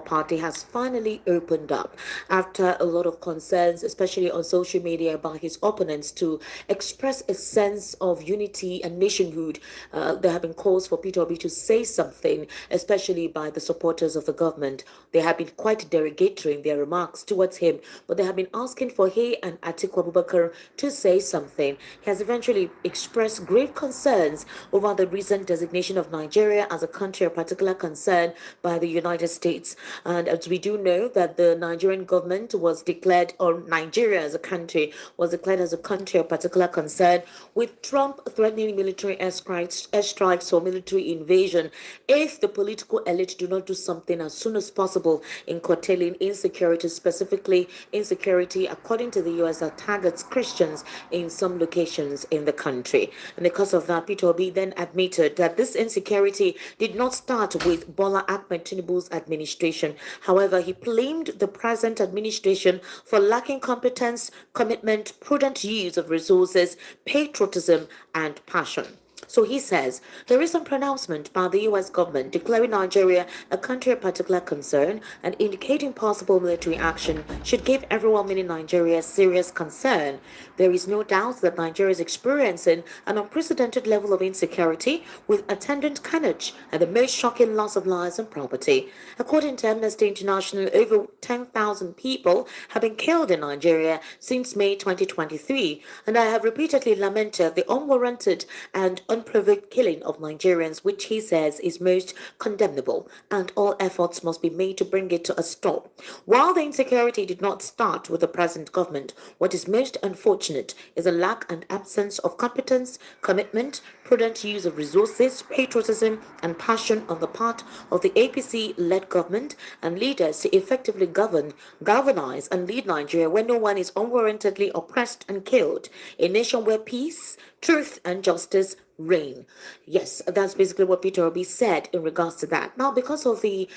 Party has finally opened up after a lot of concerns, especially on social media, by his opponents to express a sense of unity and nationhood. There have been calls for Peter Obi to say something, especially by the supporters of the government. They have been quite derogatory in their remarks towards him, but they have been asking for he and Atiku Abubakar to say something. He has eventually expressed grave concerns over the recent designation of Nigeria as a country of particular concern by the United States. And as we do know that the Nigerian government was declared, or Nigeria as a country was declared as a country of particular concern, with Trump threatening military airstrikes or military invasion if the political elite do not do something as soon as possible in curtailing insecurity, specifically insecurity, according to the US, that targets Christians in some locations in the country. And because of that, Peter Obi then admitted that this insecurity did not start with Bola Ahmed Tinubu's administration. However, he blamed the present administration for lacking competence, commitment, prudent use of resources, patriotism, and passion. So he says the recent pronouncement by the US government declaring Nigeria a country of particular concern and indicating possible military action should give everyone in Nigeria serious concern. There is no doubt that Nigeria is experiencing an unprecedented level of insecurity with attendant carnage and the most shocking loss of lives and property. According to Amnesty International, over 10,000 people have been killed in Nigeria since May 2023, and I have repeatedly lamented the unwarranted and unprovoked killing of Nigerians, which he says is most condemnable, and all efforts must be made to bring it to a stop. While the insecurity did not start with the present government, what is most unfortunate is a lack and absence of competence, commitment, prudent use of resources, patriotism, and passion on the part of the APC-led government and leaders to effectively galvanize, and lead Nigeria where no one is unwarrantedly oppressed and killed, a nation where peace, truth, and justice reign. Yes, that's basically what Peter Obi said in regards to that. Now, because of the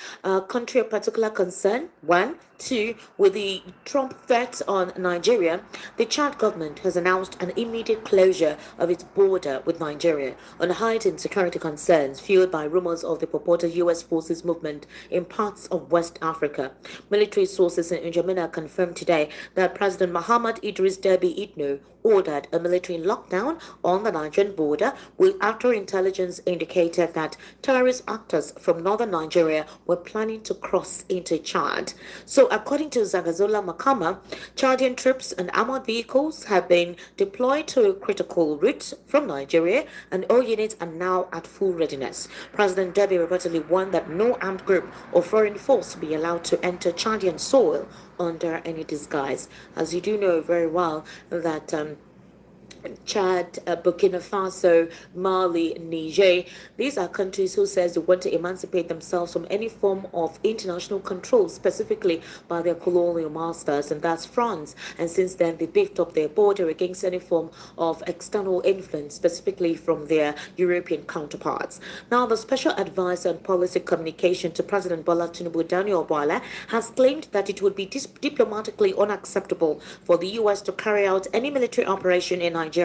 country of particular concern, one, two, with the Trump threats on Nigeria, the Chad government has announced an immediate closure of its border with Nigeria on heightened security concerns fueled by rumors of the purported U.S. forces movement in parts of West Africa. Military sources in N'Djamena confirmed today that President Muhammad Idris Deby Itno ordered a military lockdown on the Nigerian border, with after intelligence indicated that terrorist actors from northern Nigeria were planning to cross into Chad. So, according to Zagazola Makama, Chadian troops and armored vehicles have been deployed to a critical route from Nigeria, and all units are now at full readiness. President Deby reportedly warned that no armed group or foreign force be allowed to enter Chadian soil under any disguise. As you do know very well that Chad, Burkina Faso, Mali, Niger. These are countries who says they want to emancipate themselves from any form of international control, specifically by their colonial masters, and that's France. And since then, they beefed up their border against any form of external influence, specifically from their European counterparts. Now, the special advisor on policy communication to President Bola Tinubu, Daniel Bwala, has claimed that it would be diplomatically unacceptable for the U.S. to carry out any military operation in Nigeria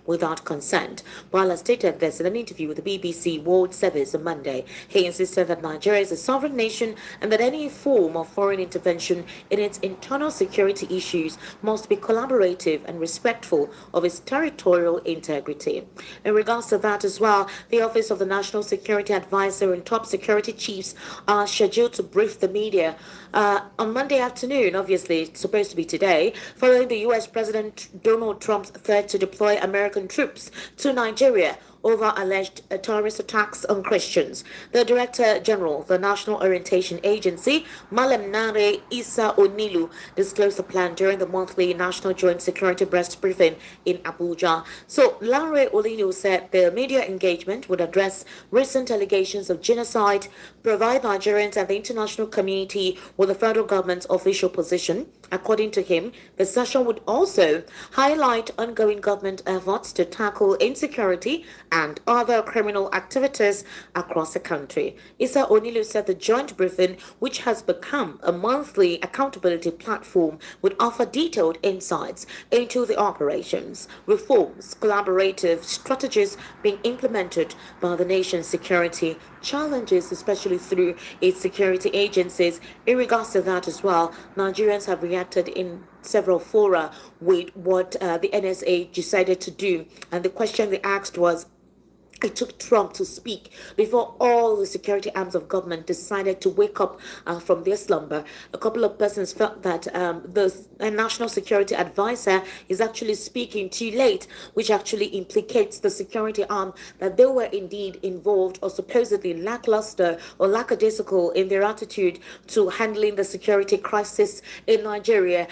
without consent. Bwala stated this in an interview with the BBC World Service on Monday. He insisted that Nigeria is a sovereign nation and that any form of foreign intervention in its internal security issues must be collaborative and respectful of its territorial integrity. In regards to that as well, the Office of the National Security Advisor and top security chiefs are scheduled to brief the media on Monday afternoon. Obviously, it's supposed to be today, following the U.S. President Donald Trump's threat to deploy American troops to Nigeria over alleged terrorist attacks on Christians. The Director General of the National Orientation Agency, Malem Nare Issa Onilu, disclosed the plan during the monthly National Joint Security Breast briefing in Abuja. So, Lanre Onilu said the media engagement would address recent allegations of genocide, provide Nigerians and the international community with the federal government's official position. According to him, the session would also highlight ongoing government efforts to tackle insecurity and other criminal activities across the country. Issa Onilu said the joint briefing, which has become a monthly accountability platform, would offer detailed insights into the operations, reforms, collaborative strategies being implemented by the nation's security, challenges, especially through its security agencies. In regards to that as well, Nigerians have reacted in several fora with what the NSA decided to do. And the question they asked was, it took Trump to speak before all the security arms of government decided to wake up from their slumber. A couple of persons felt that the national security advisor is actually speaking too late, which actually implicates the security arm that they were indeed involved or supposedly lackluster or lackadaisical in their attitude to handling the security crisis in Nigeria.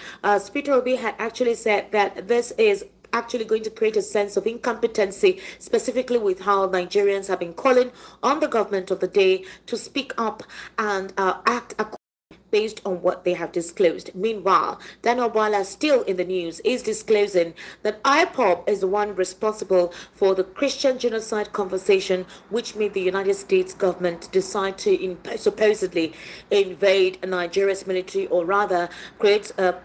Peter Obi had actually said that this is actually going to create a sense of incompetency, specifically with how Nigerians have been calling on the government of the day to speak up and act accordingly based on what they have disclosed. Meanwhile, Daniel Bwala, still in the news, is disclosing that IPOB is the one responsible for the Christian genocide conversation, which made the United States government decide to supposedly invade Nigeria's military, or rather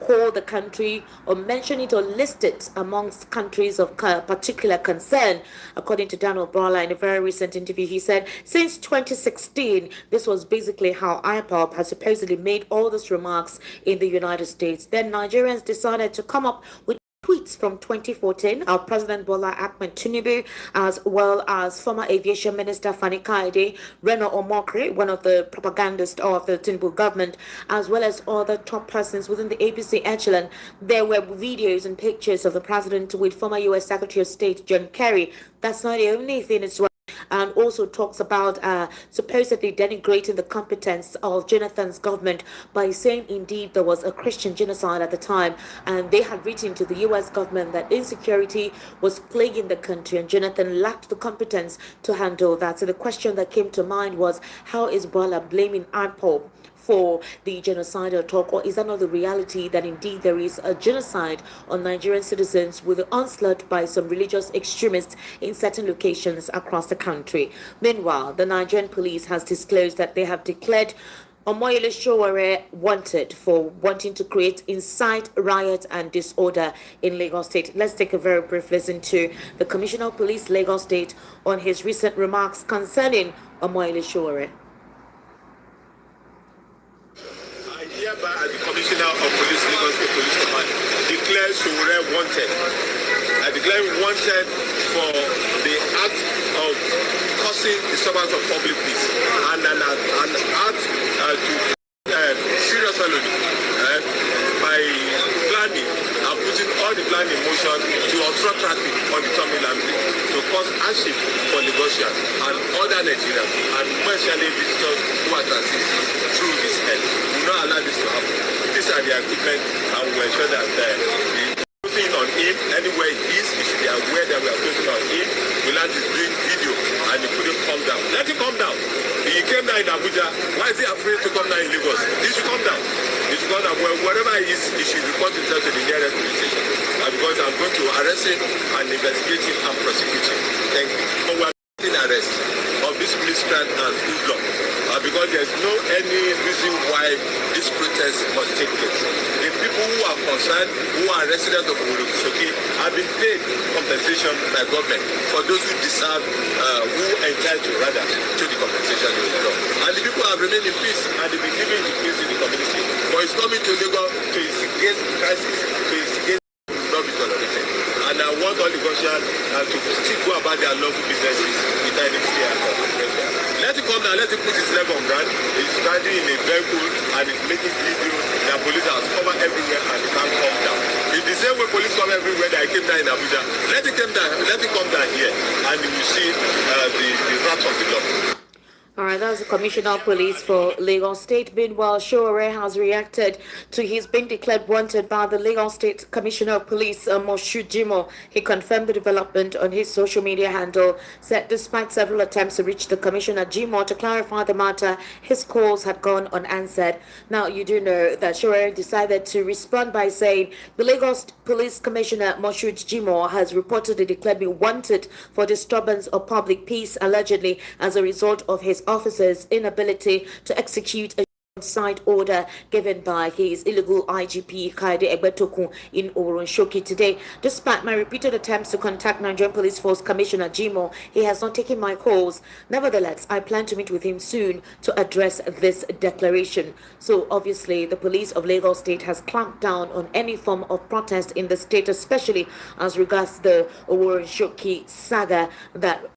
call the country or mention it or list it amongst countries of particular concern. According to Daniel Bwala, in a very recent interview, he said since 2016, this was basically how IPOB has supposedly made all these remarks in the United States. Then Nigerians decided to come up with tweets from 2014 of President Bola Ahmed Tinubu, as well as former Aviation Minister Fani Kaide, Reno Omoye, one of the propagandists of the Tinubu government, as well as other top persons within the APC echelon. There were videos and pictures of the president with former U.S. Secretary of State John Kerry. That's not the only thing as well. And also talks about supposedly denigrating the competence of Jonathan's government by saying indeed there was a Christian genocide at the time, and they had written to the U.S. government that insecurity was plaguing the country and Jonathan lacked the competence to handle that. So the question that came to mind was, how is Bola blaming IPOB for the genocidal talk, or is that not the reality that indeed there is a genocide on Nigerian citizens with the onslaught by some religious extremists in certain locations across the country? Meanwhile, the Nigerian police has disclosed that they have declared Omoye wanted for wanting to create incite, riot and disorder in Lagos State. Let's take a very brief listen to the Commissioner of Police Lagos State on his recent remarks concerning Omoye. Hereby, as the Commissioner of Police, Lagos State Police Command, declare Sowore wanted. I declare him wanted for the act of causing disturbance of public peace and an act to serious felony by planning and putting all the plan in motion to obstruct traffic on the terminal to cause hardship for Lagosians and other Nigerians, and especially visitors who are transiting through this end. We will not allow this to happen. These are the agreement, and we will ensure that the posting on him anywhere he is, he should be aware that we are posting on him. We learned he's doing video and he couldn't come down. Let him come down. He came down in Abuja. Why is he afraid to come down in Lagos? He should come down. He should come down. Well, wherever he is, he should report himself to the nearest police station. Because I'm going to arrest him and investigate him and prosecute him. Thank you. So we are making arrest of this policeman and hoodlum because there's no any reason why this protest must take place. The people who are concerned, who are residents of Orokisoki, have been paid compensation by government for those who deserve, who entitled rather to the compensation in the law. And the people have remained in peace and they've been living in peace in the community. But it's coming to Lagos to instigate crisis, to instigate not be tolerated. And I want all the Lagosians to still go about their lawful businesses without any fear or pressure. Let him come down, let him put his leg on ground. He's standing in a vehicle and he's making video. The police are covered everywhere and he can't come down. In the same way police come everywhere that I came down in Abuja, let him come down here and you will see the wrath of the law. All right, that's the Commissioner of Police for Lagos State. Meanwhile, Showore has reacted to his being declared wanted by the Lagos State Commissioner of Police, Moshood Jimoh. He confirmed the development on his social media handle, said despite several attempts to reach the Commissioner Jimoh to clarify the matter, his calls had gone unanswered. Now, you do know that Showore decided to respond by saying the Lagos Police Commissioner, Moshood Jimoh, has reportedly declared me wanted for disturbance of public peace, allegedly as a result of his officers' inability to execute a side order given by his illegal IGP Kaide Egbetokun in Oronshoki today. Despite my repeated attempts to contact Nigerian Police Force Commissioner Jimoh, he has not taken my calls. Nevertheless, I plan to meet with him soon to address this declaration. So obviously, the police of Lagos State has clamped down on any form of protest in the state, especially as regards the Oronshoki saga that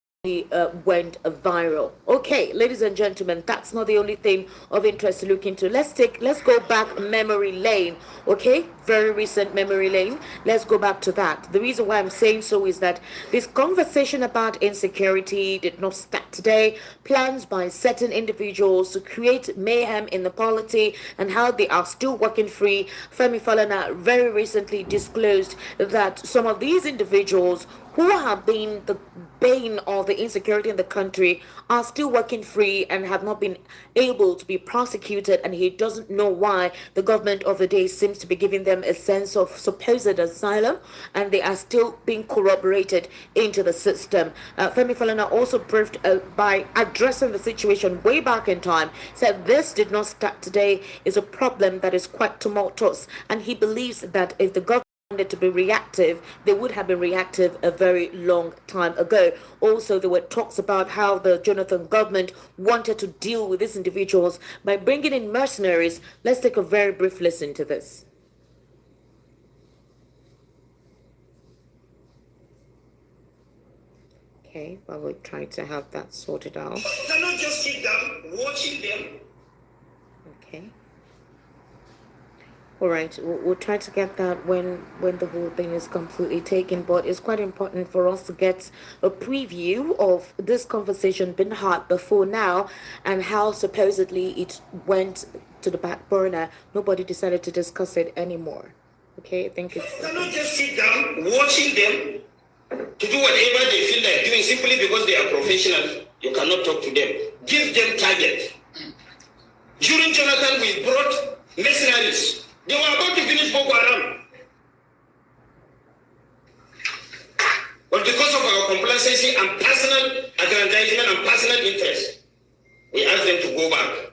went viral. Okay, ladies and gentlemen, that's not the only thing of interest to look into. Let's go back memory lane. Okay, very recent memory lane. Let's go back to that. The reason why I'm saying so is that this conversation about insecurity did not start today. Plans by certain individuals to create mayhem in the polity and how they are still working free. Femi Falana very recently disclosed that some of these individuals who have been the bane of the insecurity in the country are still working free and have not been able to be prosecuted, and he doesn't know why the government of the day seems to be giving them a sense of supposed asylum, and they are still being corroborated into the system. Femi Falana also proved by addressing the situation way back in time, said this did not start today, is a problem that is quite tumultuous, and he believes that if the government wanted to be reactive, they would have been reactive a very long time ago. Also, there were talks about how the Jonathan government wanted to deal with these individuals by bringing in mercenaries. Let's take a very brief listen to this. Okay, well, we're trying to have that sorted out. You cannot just sit down watching them. Okay. All right, we'll try to get that when the whole thing is completely taken, but it's quite important for us to get a preview of this conversation being had before now and how supposedly it went to the back burner. Nobody decided to discuss it anymore. Okay, I think it's... You cannot just sit down watching them to do whatever they feel like doing simply because they are professionals. You cannot talk to them. Give them target. During Jonathan, we brought mercenaries. They were about to finish Boko Haram. But because of our complacency and personal aggrandizement and personal interest, we asked them to go back.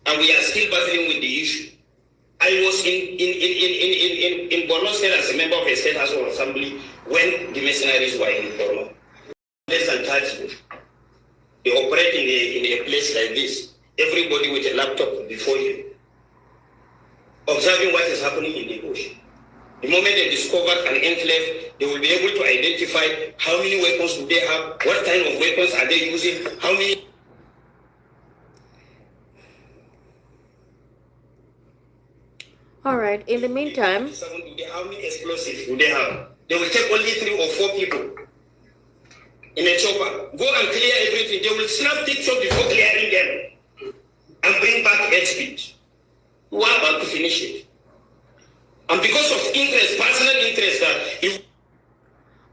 And we are still battling with the issue. I was in Borno State as a member of a state house of assembly when the mercenaries were in Borno. Less than 30. They operate in a place like this. Everybody with a laptop before you, observing what is happening in the bush. The moment they discover an enclave, they will be able to identify how many weapons do they have, what kind of weapons are they using, how many... All right, in the meantime... How many explosives do they have? They will take only 3 or 4 people in a chopper. Go and clear everything. They will snap pictures before clearing them and bring back edge speed. We are about to finish it. And because of interest, personal interest, that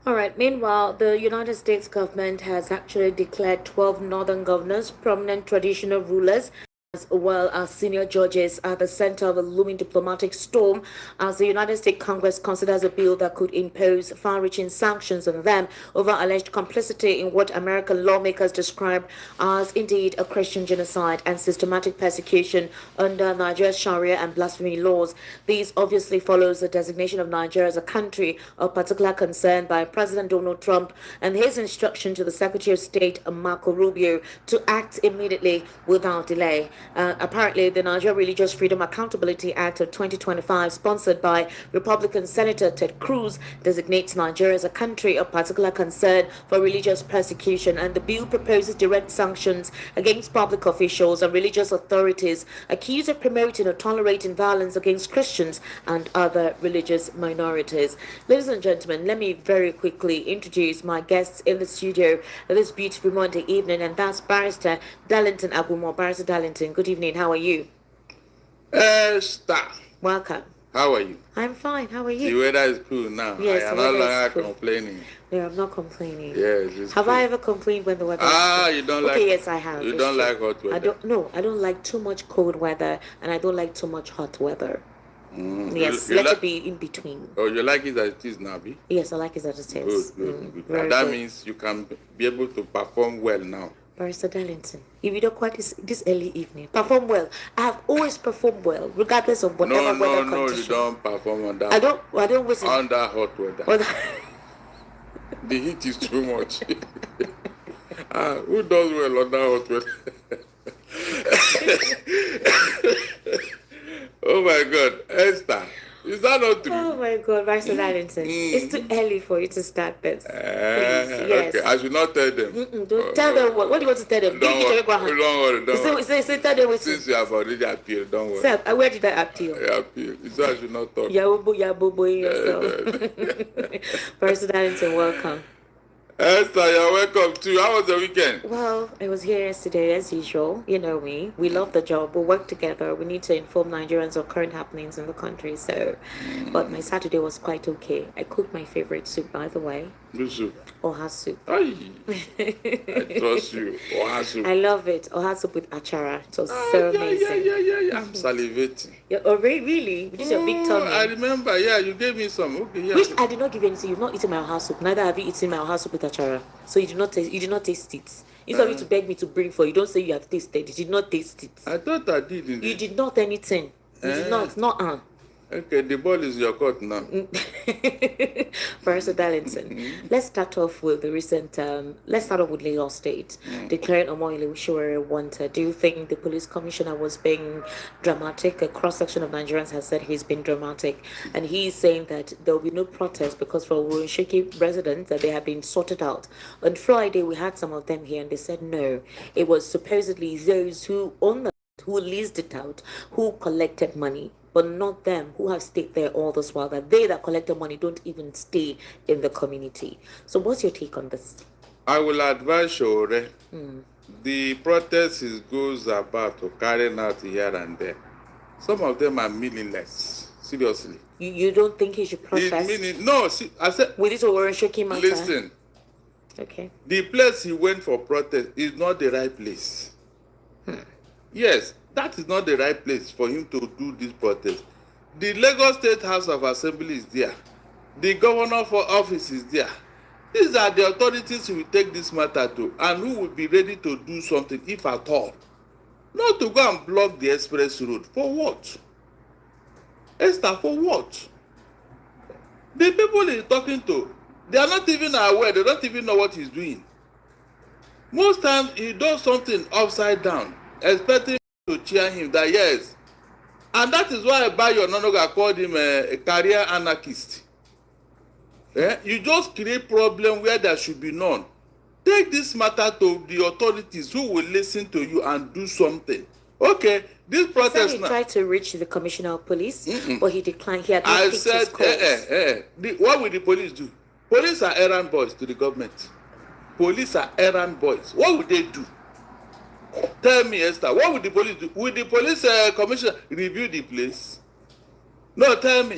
All right, meanwhile, the United States government has actually declared 12 northern governors, prominent traditional rulers, as well as senior judges at the center of a looming diplomatic storm as the United States Congress considers a bill that could impose far-reaching sanctions on them over alleged complicity in what American lawmakers describe as indeed a Christian genocide and systematic persecution under Nigeria's Sharia and blasphemy laws. These obviously follows the designation of Nigeria as a country of particular concern by President Donald Trump and his instruction to the Secretary of State Marco Rubio to act immediately without delay. Apparently, the Nigeria Religious Freedom Accountability Act of 2025, sponsored by Republican Senator Ted Cruz, designates Nigeria as a country of particular concern for religious persecution, and the bill proposes direct sanctions against public officials and religious authorities accused of promoting or tolerating violence against Christians and other religious minorities. Ladies and gentlemen, let me very quickly introduce my guests in the studio this beautiful Monday evening, and that's Barrister Darlington Agumo. Barrister Darlington, good evening. How are you? Esther, Welcome. how are you? I'm fine. How are The you? weather is cool now. Yes, I am the no weather is longer cool. complaining. No, I'm not complaining. Yes, it's Have cool. I ever complained when the weather is Ah, cold? you don't Okay, like. yes, I have. You It's don't true. like hot weather. I don't. No, I don't like too much cold weather, and I don't like too much hot weather. Yes, you let like- it be in between. Oh, you like it as it is now, be? Yes, I like it as it is. Good. Very And that good. means you can be able to perform well now. Barrister Darlington, if you don't quite this early evening, perform well. I have always performed well, regardless of whatever No, weather you condition. don't perform on that. I don't listen. Under hot weather. Whether- The heat is too much. Who does well under hot weather? Oh my God, Esther, is that not true? Oh my God, Barrister Darlington, it's too early for you to start this. Please, yes. Okay, I should not tell them. Don't tell them what do you want to tell them? Don't worry. Say tell them what. Since you have already appealed, don't worry. Sir, where did I appeal? I appeal. You said I should not talk. Yabobo yourself. Barrister Darlington, welcome. Esther, you're welcome too. How was the weekend? Well, I was here yesterday as usual. You know me. We love the job. We work together. We need to inform Nigerians of current happenings in the country. So, but my Saturday was quite okay. I cooked my favorite soup, by the way. Lusu. Oha soup. Aye. I trust you. Ohasu. I love it. Oha soup with achara. It was so amazing. Yeah. I'm salivating. Yeah, oh, really? This is your big tummy. I remember. Yeah, you gave me some. Okay, yeah. Which I did not give you anything. You've not eaten my oha soup. Neither have you eaten my oha soup with achara. So you did not taste. You did not taste it. Instead of you to beg me to bring for you, don't say you have tasted. You did not taste it. I thought I did. You did not anything. You did not. Not. Okay, the ball is your court now. Barrister Darlington, let's start off with the recent. Let's start off with Lagos State declaring Omoye wanted. Do you think the police commissioner was being dramatic? A cross section of Nigerians has said he's been dramatic, and he's saying that there will be no protest because for Oronsheki residents that they have been sorted out. On Friday, we had some of them here, and they said no. It was supposedly those who own the who leased it out, who collected money, but not them who have stayed there all this while, that they that collected money don't even stay in the community. So what's your take on this? I will advise you, the protest goes about to carry out here and there. Some of them are meaningless. Seriously. You don't think he should protest No, see, I said, with this Oronsheki matter? listen, Okay. the place he went for protest is not the right place. Yes, that is not the right place for him to do this protest. The Lagos State House of Assembly is there. The governor for office is there. These are the authorities who will take this matter to and who will be ready to do something, if at all. Not to go and block the express road. For what? Esther, for what? The people he's talking to, they are not even aware. They don't even know what he's doing. Most times he does something upside down, expecting to cheer him that yes. And that is why Bayo Nonoga called him a career anarchist. You just create problem where there should be none. Take this matter to the authorities who will listen to you and do something. Okay, this protest He now. tried to reach the commissioner of police, but he declined. He had not I picked said, his calls. what will the police do? Police are errand boys to the government. Police are errand boys. What would they do? Tell me, Esther, what would the police do? Will the police commissioner review the place? No, tell me.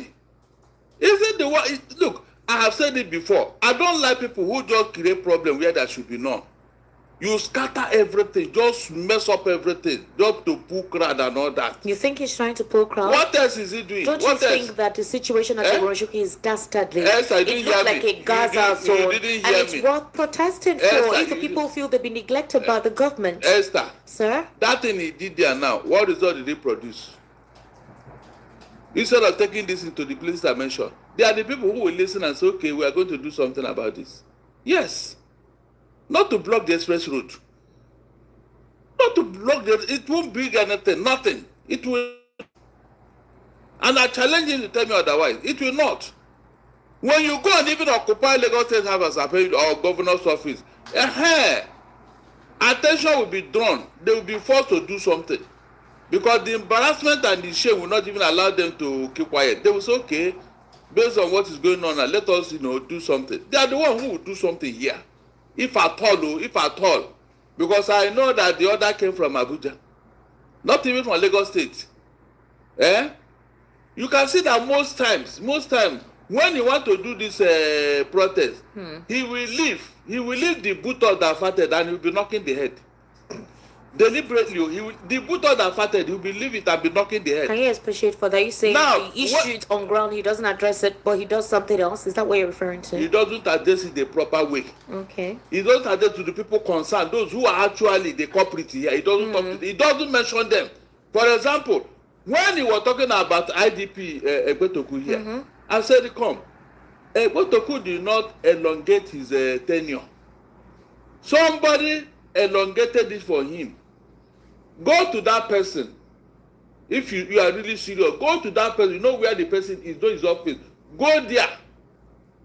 Is it the one? Look, I have said it before. I don't like people who just create problem where there should be none. You scatter everything, just mess up everything, just to pull crowd and all that. You think he's trying to pull crowd? What else is he doing? Don't What you else? think that the situation at the Oronsheki is dastardly? Yes, I it didn't looks hear like me. a Gaza You zone, didn't and hear it's me. worth protesting for Yes, if the people feel they've been neglected by the government. Esther, Sir? that thing he did there now, what result did he produce? Instead of taking this into the places I mentioned, they are the people who will listen and say, okay, we are going to do something about this. Yes. Not to block the express road. Not to block it won't bring anything, nothing. It will. And I challenge you to tell me otherwise. It will not. When you go and even occupy Lagos State House or governor's office, attention will be drawn. They will be forced to do something. Because the embarrassment and the shame will not even allow them to keep quiet. They will say, okay, based on what is going on, let us, do something. They are the one who will do something here. If at all. Because I know that the order came from Abuja. Not even from Lagos State. You can see that most times, when you want to do this protest, he will leave the booth of the fatted and he will be knocking the head. Deliberately, the booth of the fatted, he will leave it and be knocking the head. Can you appreciate for that? You say Now, he issues on ground, he doesn't address it, but he does something else. Is that what you're referring to? He doesn't address it the proper way. Okay. He doesn't address to the people concerned, those who are actually the culprits here. He doesn't talk to them. He doesn't mention them. For example, when he was talking about IDP Egbetoku here, I said, come, Egbetoku did not elongate his tenure. Somebody elongated it for him. Go to that person. If you are really serious, go to that person. You know where the person is, know his office. Go there.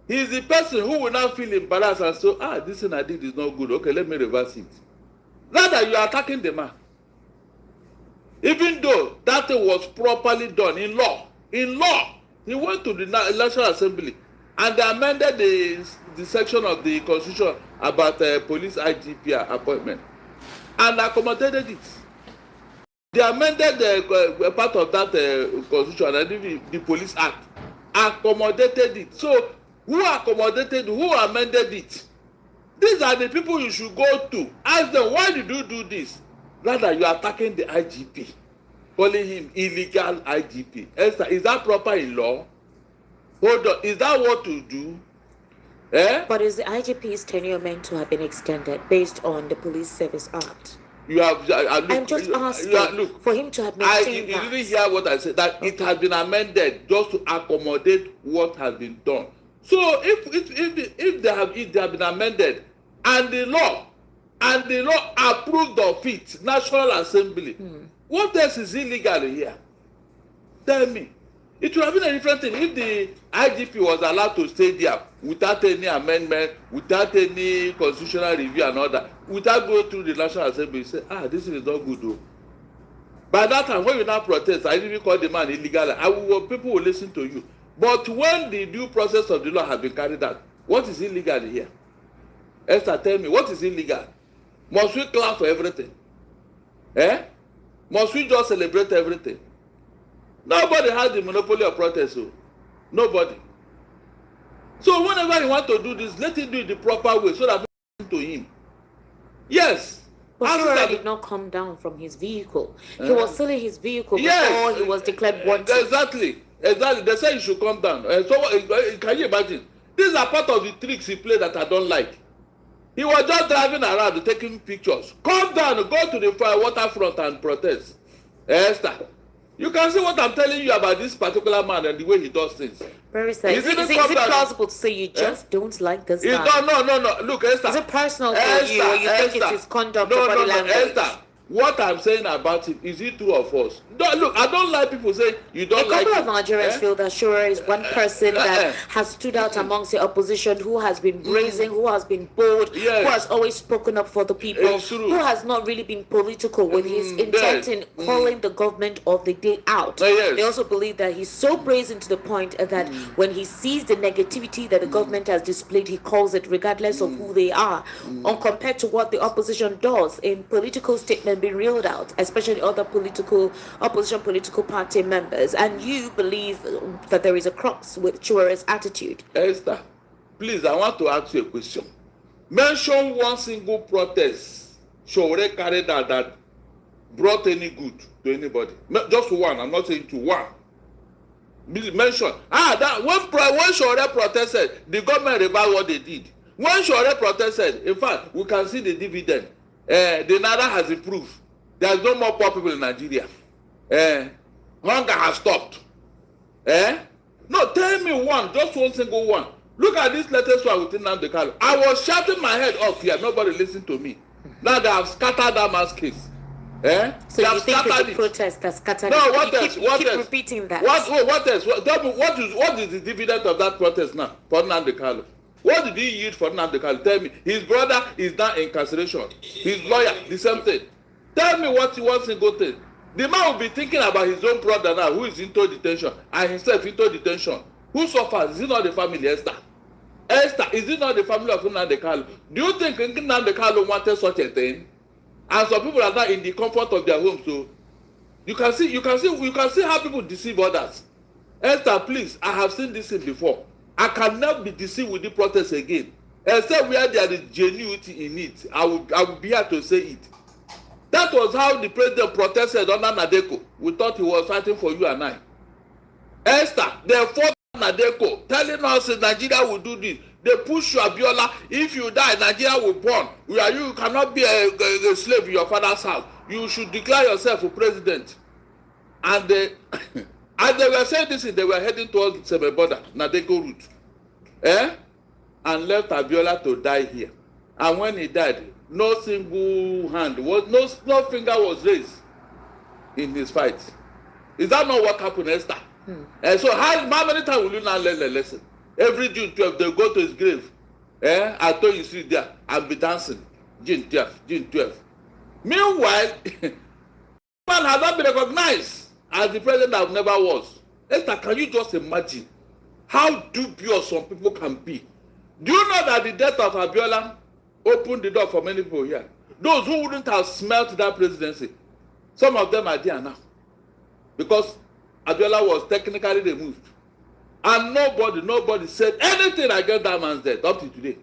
He is the person who will not feel embarrassed and say, this thing I did is not good. Okay, let me reverse it. Rather, you are attacking the man. Even though that thing was properly done in law. He went to the National Assembly and they amended the section of the Constitution about police IGP appointment and accommodated it. They amended part of that Constitution and the Police Act, accommodated it. So, who amended it? These are the people you should go to. Ask them, why did you do this? Rather, you are attacking the IGP, calling him illegal IGP. Esther, is that proper in law? Hold on, is that what to do? But is the IGP's tenure meant to have been extended based on the Police Service Act? You have. I'm just asking for him to have maintained you that. didn't hear what I said. That it has been amended just to accommodate what has been done. So if they have been amended and the law approved of it, National Assembly, what else is illegal here? Tell me. It would have been a different thing if the IGP was allowed to stay there without any amendment, without any constitutional review and all that, without going through the National Assembly. You say, this is not good though. By that time, when you now protest, I didn't call the man illegal. People will listen to you. But when the due process of the law has been carried out, what is illegal here? Esther, tell me, what is illegal? Must we clap for everything? Must we just celebrate everything? Nobody has the monopoly of protest. Nobody. So whenever you want to do this, let him do it the proper way so that people listen to him. Yes. But Shura did not come down from his vehicle. He was still in his vehicle before he was declared wanted. Exactly. They say he should come down. So can you imagine? These are part of the tricks he played that I don't like. He was just driving around taking pictures. Come down, go to the waterfront and protest. Esther, you can see what I'm telling you about this particular man and the way he does things. Very sad. Is it plausible to say you just don't like this guy? No. Look, Esther. Is it personal for you or you think it's his conduct or body language? Esther, what I'm saying about him, is it true or false? Look, I don't like people say you don't like him. A couple of Nigerians feel that Shura is one person that has stood out amongst the opposition, who has been brazen, who has been bold, who has always spoken up for the people, who has not really been political with his intent in calling the government of the day out. They also believe that he's so brazen to the point that when he sees the negativity that the government has displayed, he calls it regardless of who they are, compared to what the opposition does in political statements being reeled out, especially other opposition political party members. And you believe that there is a crux with Shura's attitude. Esther, please, I want to ask you a question. Mention one single protest Shura carried out that brought any good to anybody. Just one. I'm not saying to one. Mention. That when Shura protested, the government reversed what they did. When Shura protested, in fact, we can see the dividend. The Naira has improved. There's no more poor people in Nigeria. Hunger has stopped. No, tell me one, just one single one. Look at this latest one within Namdekalo. I was shouting my head off here. Nobody listened to me. Now they have scattered that man's case. So They you have think it's scattered a it. protest that scattered No, it? what You else? keep, What you keep else? repeating that. What else? Tell me what is the dividend of that protest now for Nnamdi Kanu? What did he yield for Nnamdi Kanu? Tell me. His brother is now in incarceration. His lawyer, the same thing. Tell me what single thing. The man will be thinking about his own brother now, who is into detention, and himself into detention. Who suffers? Is it not the family, Esther? Esther, is it not the family of Nnamdi Kanu? Do you think Nnamdi Kanu wanted such a thing? And some people are not in the comfort of their homes, so you can see how people deceive others. Esther, please, I have seen this thing before. I cannot be deceived with the protest again. Except where there is genuinity in it. I will be here to say it. That was how the president protested under Nadeko. We thought he was fighting for you and I. Esther, they fought Nadeko, telling us that Nigeria will do this. They push you, Abiola. If you die, Nigeria will burn. You cannot be a slave in your father's house. You should declare yourself a president. And as they were saying this, they were heading towards Semeboda, Nadeko route. And left Abiola to die here. And when he died, no single hand no finger was raised in his fight. Is that not what happened, Esther? And so how many times will you now learn the lesson? Every June 12th, they go to his grave. I told you sit there and be dancing. June 12th. Meanwhile, man has not been recognized as the president that never was. Esther, can you just imagine how dubious some people can be? Do you know that the death of Abiola opened the door for many people here? Those who wouldn't have smelt that presidency, some of them are there now. Because Abiola was technically removed. And nobody said anything against that man's death up to today.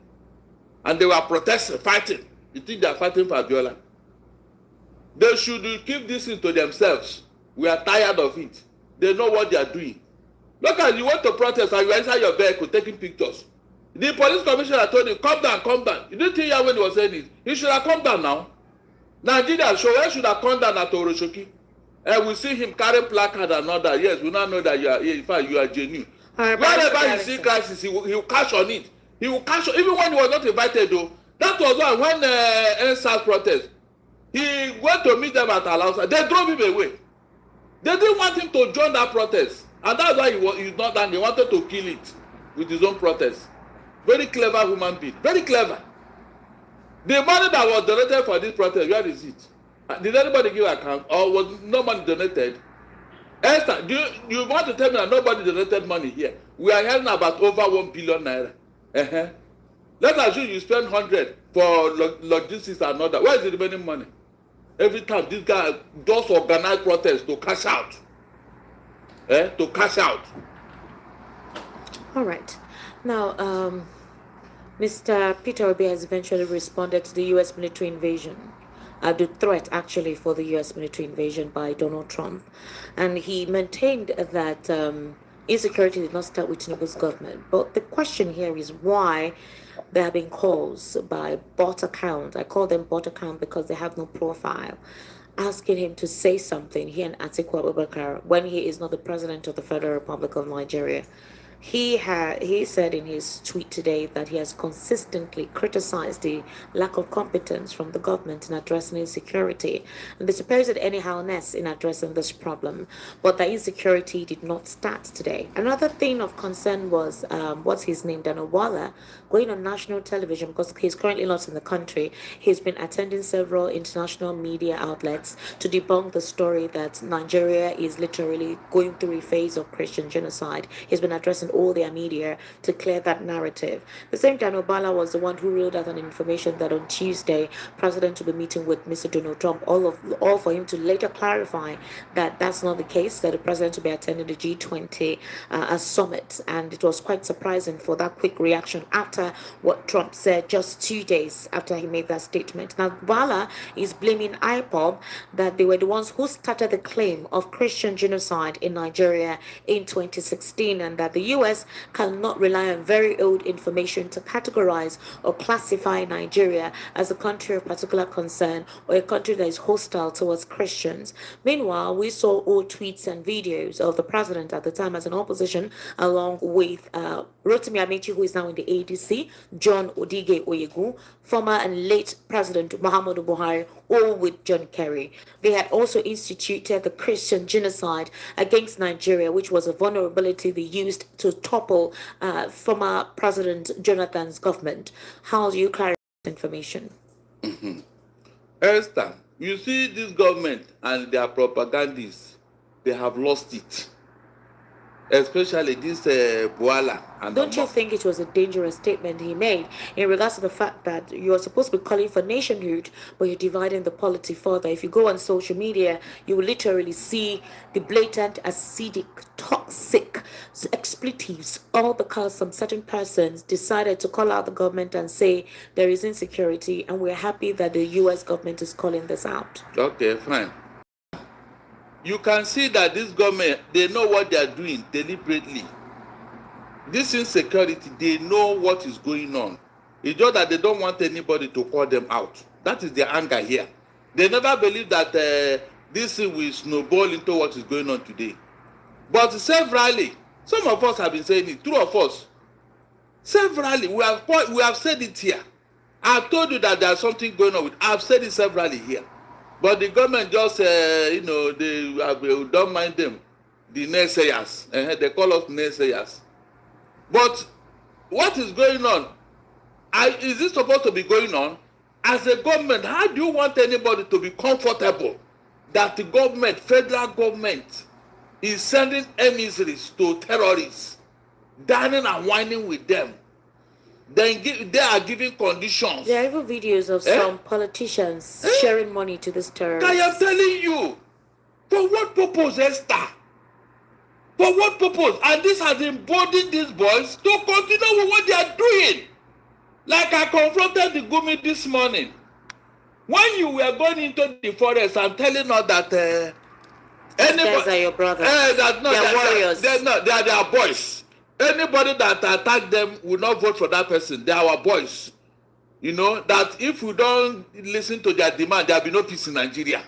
And they were protesting, fighting. You think they are fighting for Abiola? They should keep this to themselves. We are tired of it. They know what they are doing. Look at you want to protest and you are inside your vehicle taking pictures. The police commissioner told him, come down. You didn't hear when he was saying it. He should have come down now. Nigeria, Showe should have come down at Oroshoki. And we see him carrying placard and all that. Yes, we now know that you are, in fact, you are genuine. Whenever he see crisis, he will cash on it. He will cash on, even when he was not invited though. That was why when NSAS protest, he went to meet them at Alausa. They drove him away. They didn't want him to join that protest. And that's why he's not done. They wanted to kill it with his own protest. Very clever human being. Very clever. The money that was donated for this protest, where is it? Did anybody give account? Or was no money donated? Esther, you want to tell me that nobody donated money here? We are hearing about over 1 billion naira. Let's assume you spend 100 for logistics and all that. Where is the remaining money? Every time this guy does organize protests to cash out. To cash out. All right. Now, Mr. Peter Obi has eventually responded to the U.S. military invasion. The threat actually for the U.S. military invasion by Donald Trump. And he maintained that insecurity did not start with Tinubu's government. But the question here is why there have been calls by bot account. I call them bot account because they have no profile, asking him to say something, he and Atiku Abubakar, when he is not the president of the Federal Republic of Nigeria. He said in his tweet today that he has consistently criticized the lack of competence from the government in addressing insecurity and the supposed anyhowness in addressing this problem, but that insecurity did not start today. Another thing of concern was what's his name, Danowala, going on national television because he's currently not in the country. He's been attending several international media outlets to debunk the story that Nigeria is literally going through a phase of Christian genocide. He's been addressing all their media to clear that narrative. The same time, Obala was the one who rolled out an information that on Tuesday, President will be meeting with Mr. Donald Trump, all for him to later clarify that that's not the case, that the president will be attending the G20 summit. And it was quite surprising for that quick reaction after what Trump said just 2 days after he made that statement. Now, Obala is blaming IPOB that they were the ones who started the claim of Christian genocide in Nigeria in 2016 and that the U.S. cannot rely on very old information to categorize or classify Nigeria as a country of particular concern or a country that is hostile towards Christians. Meanwhile, we saw old tweets and videos of the president at the time as an opposition along with Rotimi Amici, who is now in the ADC, John Odige Oyegu, former and late President Muhammadu Buhari, all with John Kerry. They had also instituted the Christian genocide against Nigeria, which was a vulnerability they used to topple former President Jonathan's government. How do you clarify this information? Esther, you see this government and their propagandists, they have lost it. Especially this Boala. And don't you think it was a dangerous statement he made in regards to the fact that you're supposed to be calling for nationhood, but you're dividing the polity further? If you go on social media, you will literally see the blatant, acidic, toxic expletives, all because some certain persons decided to call out the government and say there is insecurity, and we're happy that the U.S. government is calling this out. Okay, fine. You can see that this government, they know what they are doing deliberately. This insecurity, they know what is going on. It's just that they don't want anybody to call them out. That is their anger here. They never believe that this thing will snowball into what is going on today. But severally, some of us have been saying it, two of us, severally, we have said it here. I've told you that there's something going on with, I've said it severally here. But the government just, they don't mind them, the naysayers. They call us naysayers. But what is going on? Is this supposed to be going on? As a government, how do you want anybody to be comfortable that the government, federal government, is sending emissaries to terrorists, dining and whining with them? Then they are giving conditions. There are even videos of some politicians sharing money to this terrorist. I am telling you, for what purpose, Esther? For what purpose? And this has emboldened these boys to continue with what they are doing. Like I confronted the Gumi this morning. When you were going into the forest and telling us that anybody, those are your brothers. They are warriors. They are their boys. Anybody that attack them will not vote for that person. They are our boys. You know, that if we don't listen to their demand, there will be no peace in Nigeria.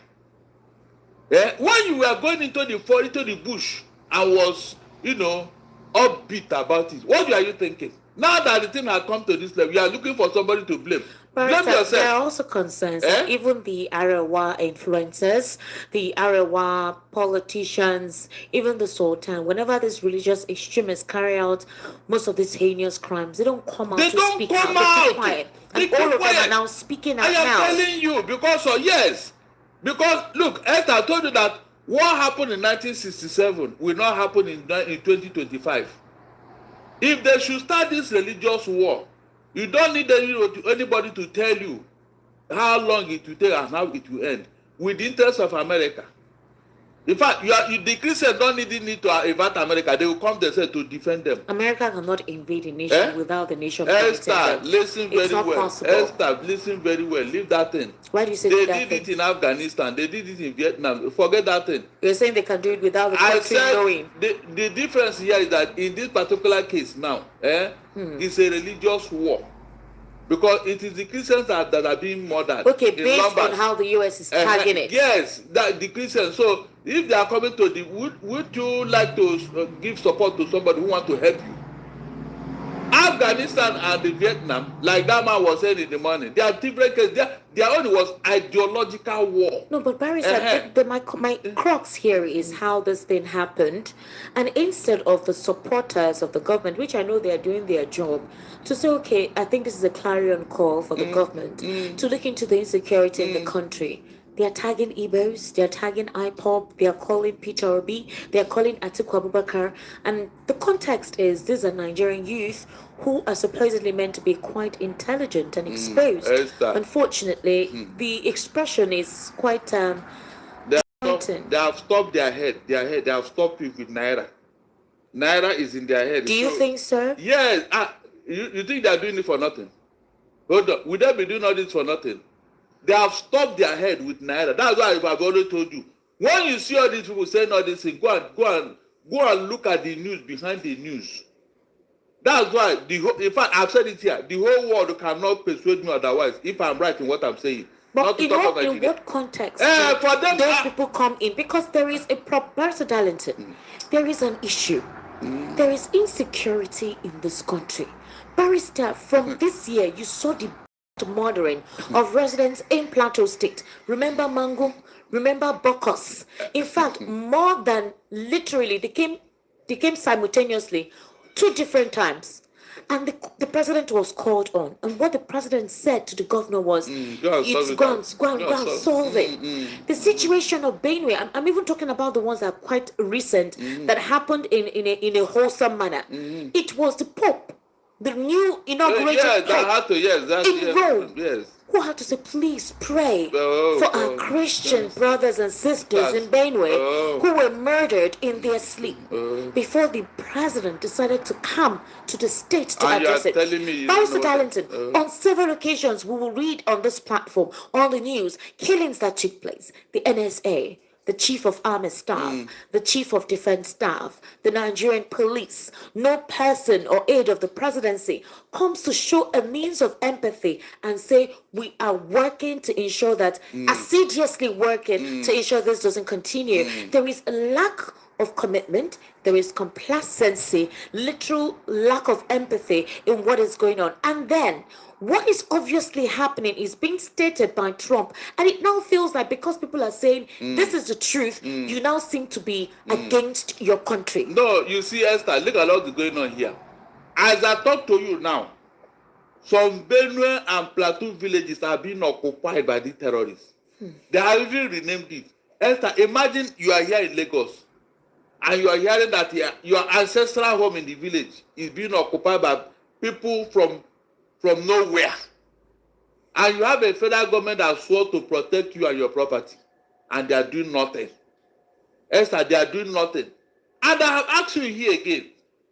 When you were going into the forest, into the bush, and was, upbeat about it, what are you thinking? Now that the thing has come to this level, you are looking for somebody to blame. But Blame yourself. There are also concerns that even the Arewa influencers, the Arewa politicians, even the Sultan, whenever these religious extremists carry out most of these heinous crimes, they don't come out to speak out. They keep quiet. And all of them are now speaking out now. I am telling you, because look, Esther, I told you that what happened in 1967 will not happen in 2025. If they should start this religious war, you don't need anybody to tell you how long it will take and how it will end. With the interest of America. In fact, the Christians don't need to invade America. They will come themselves to defend them. America cannot invade a nation without the nation. Esther, listen very well. Possible. Esther, listen very well. Leave that thing. Why do you say they that? They did it in Afghanistan. They did it in Vietnam. Forget that thing. You're saying they can do it without the country knowing. The difference here is that in this particular case now, it's a religious war. Because it is the Christians that are being murdered. Okay, based on how the U.S. is tagging it. Yes, the Christians. So if they are coming to would you like to give support to somebody who wants to help you? Afghanistan and the Vietnam, like that man was saying in the morning, they are different cases. Their own was ideological war. No, but Barry said my crux here is how this thing happened, and instead of the supporters of the government, which I know they are doing their job, to say, okay, I think this is a clarion call for the government to look into the insecurity in the country. They are tagging Igbos, they are tagging IPOP, they are calling Peter Obi, they are calling Atiku Abubakar, and the context is these are Nigerian youth who are supposedly meant to be quite intelligent and exposed. Unfortunately, the expression is quite they have stopped their head. They have stopped it with Naira. Naira is in their head. Do you think so? Yes. You think they are doing it for nothing? Hold on. Would they be doing all this for nothing? They have stopped their head with Naira. That's why I've already told you. When you see all these people saying all these things, go and look at the news behind the news. That's why in fact I've said it here. The whole world cannot persuade me otherwise if I'm right in what I'm saying. But in what context for them, those people come in? Because there is a proper Darlington. There is an issue. There is insecurity in this country. Barrister, from this year, you saw the murdering of residents in Plateau State. Remember Mango? Remember Bokos? In fact, more than literally, they came simultaneously, 2 different times. And the president was called on. And what the president said to the governor was, go and solve it. The situation of Benue, I'm even talking about the ones that are quite recent, that happened in a wholesome manner. It was the Pope, the new inaugurated Pope in Rome, who had to say, please pray for our Christian brothers and sisters in Benue who were murdered in their sleep, before the president decided to come to the state to address it. Barrister Darlington, on several occasions we will read on this platform, on the news, killings that took place. The NSA, the Chief of Army Staff, the Chief of Defense Staff, the Nigerian police, no person or aide of the presidency comes to show a means of empathy and say, we are working to ensure that, assiduously working to ensure this doesn't continue. There is a lack of commitment, there is complacency, literal lack of empathy in what is going on. And then what is obviously happening is being stated by Trump, and it now feels like because people are saying this is the truth, you now seem to be against your country. No, you see, Esther, look at what's going on here. As I talk to you now, some Benue and Plateau villages are being occupied by the terrorists. They have even renamed it. Esther, imagine you are here in Lagos, and you are hearing that your ancestral home in the village is being occupied by people from nowhere, and you have a federal government that swore to protect you and your property, and they are doing nothing. Esther, they are doing nothing. And I have asked you here again,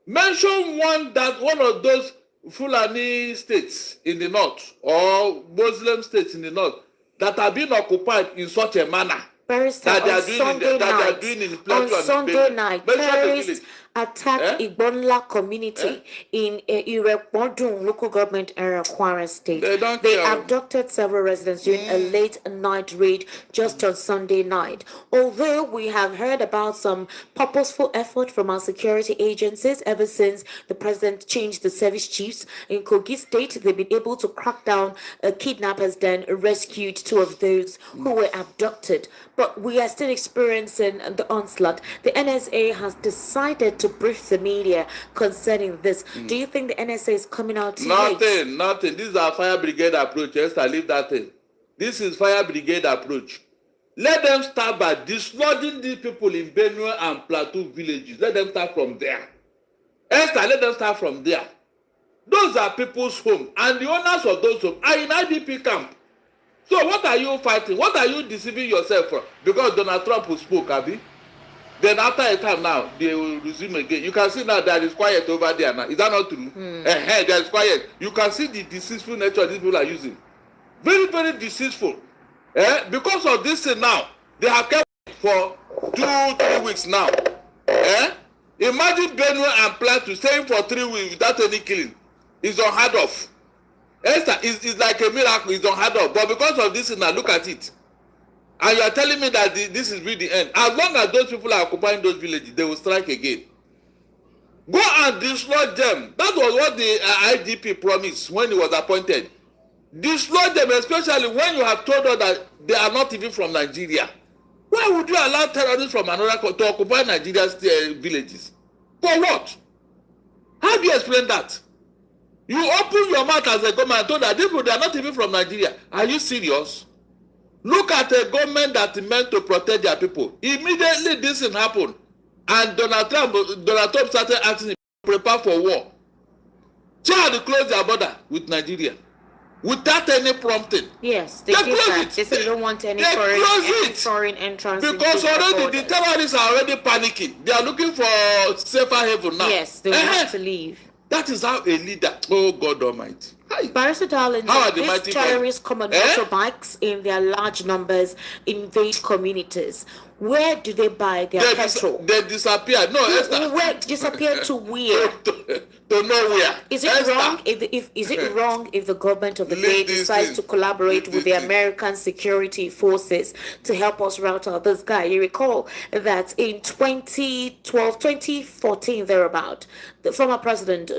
mention one of those Fulani states in the north or Muslim states in the north that are being occupied in such a manner. Barrister, on Sunday night, terrorists attacked Igbonla community in Irekwadun local government area, Kwara State. They abducted several residents during a late night raid just on Sunday night. Although we have heard about some purposeful effort from our security agencies ever since the president changed the service chiefs in Kogi State, they've been able to crack down kidnappers, then rescued 2 of those who were abducted. But we are still experiencing the onslaught. The NSA has decided to brief the media concerning this. Do you think the NSA is coming out to Nothing. This is our fire brigade approach. Esther, leave that thing. This is fire brigade approach. Let them start by dislodging these people in Benue and Plateau villages. Let them start from there. Esther, let them start from there. Those are people's homes, and the owners of those homes are in IDP camp. So what are you fighting? What are you deceiving yourself for? Because Donald Trump spoke, Abi. Then after a time now, they will resume again. You can see now that it's quiet over there now. Is that not true? There is quiet. You can see the deceitful nature these people are using. Very, very deceitful. Because of this thing now, they have kept for 2-3 weeks now. Imagine Benue and Plateau staying for 3 weeks without any killing. It's unheard of. Esther, it's like a miracle. It's unheard of. But because of this thing now, look at it. And you are telling me that this is really the end. As long as those people are occupying those villages, they will strike again. Go and dislodge them. That was what the IGP promised when he was appointed. Dislodge them, especially when you have told us that they are not even from Nigeria. Why would you allow terrorists from another country to occupy Nigeria's villages? For what? How do you explain that? You open your mouth as a government and told that these people, they are not even from Nigeria. Are you serious? Look at a government that is meant to protect their people. Immediately this thing happened, and Donald Trump started asking, prepare for war. Chad close their border with Nigeria without any prompting. Yes, they did that. They said they don't want any foreign entrance. Because already the terrorists are already panicking. They are looking for safer haven now. Yes, they want to leave. That is how a leader, oh God Almighty. Barrister Darling, How are the these mighty terrorists come on motorbikes in their large numbers, invade communities. Where do they buy their petrol? They disappear. No, Esther. Where disappear to where? to nowhere. Is it Esther, wrong is it wrong if the government of the Leave day this decides thing. to collaborate Leave with this the thing. American security forces to help us rout out this guy? You recall that in 2012, 2014 thereabout, the former president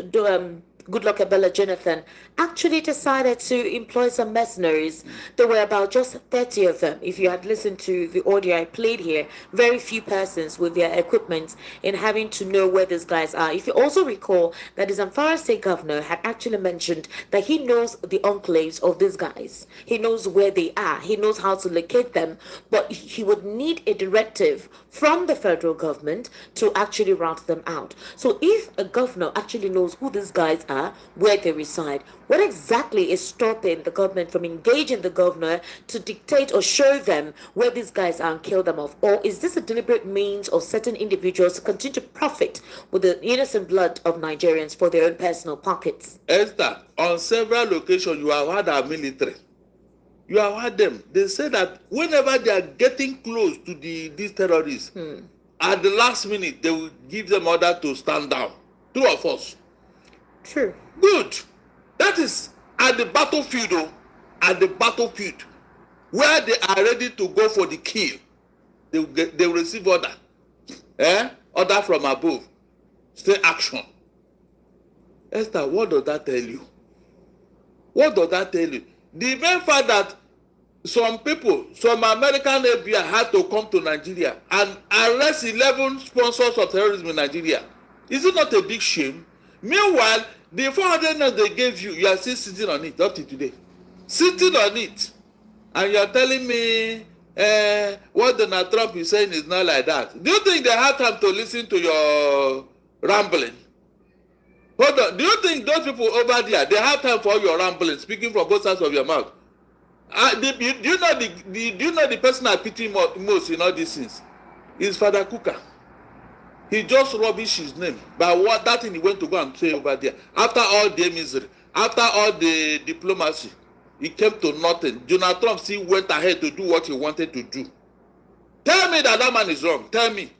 Goodluck Ebele Jonathan actually decided to employ some mercenaries. There were about just 30 of them. If you had listened to the audio I played here, very few persons with their equipment in having to know where these guys are. If you also recall that the Zamfara state governor had actually mentioned that he knows the enclaves of these guys. He knows where they are. He knows how to locate them, but he would need a directive from the federal government to actually route them out. So if a governor actually knows who these guys are, where they reside, what exactly is stopping the government from engaging the governor to dictate or show them where these guys are and kill them off? Or is this a deliberate means of certain individuals to continue to profit with the innocent blood of Nigerians for their own personal pockets? Esther, on several occasions, you have had our military. You have had them. They say that whenever they are getting close to these terrorists, at the last minute, they will give them order to stand down. True or false? True. Good. That is at the battlefield, oh, at the battlefield, where they are ready to go for the kill. They will receive order. Order from above. Stay action. Esther, what does that tell you? What does that tell you? The main fact that some people, some American FBI had to come to Nigeria and arrest 11 sponsors of terrorism in Nigeria. Is it not a big shame? Meanwhile, the 400 notes they gave you, you are still sitting on it up to today. Sitting on it. And you are telling me what Donald Trump is saying is not like that. Do you think they have time to listen to your rambling? Hold on. Do you think those people over there, they have time for your rambling, speaking from both sides of your mouth? Do you know the person I pity most in all these things? Is Father Kuka. He just rubbish his name by what that thing he went to go and say over there. After all the misery, after all the diplomacy, he came to nothing. Donald Trump still went ahead to do what he wanted to do. Tell me that man is wrong. Tell me.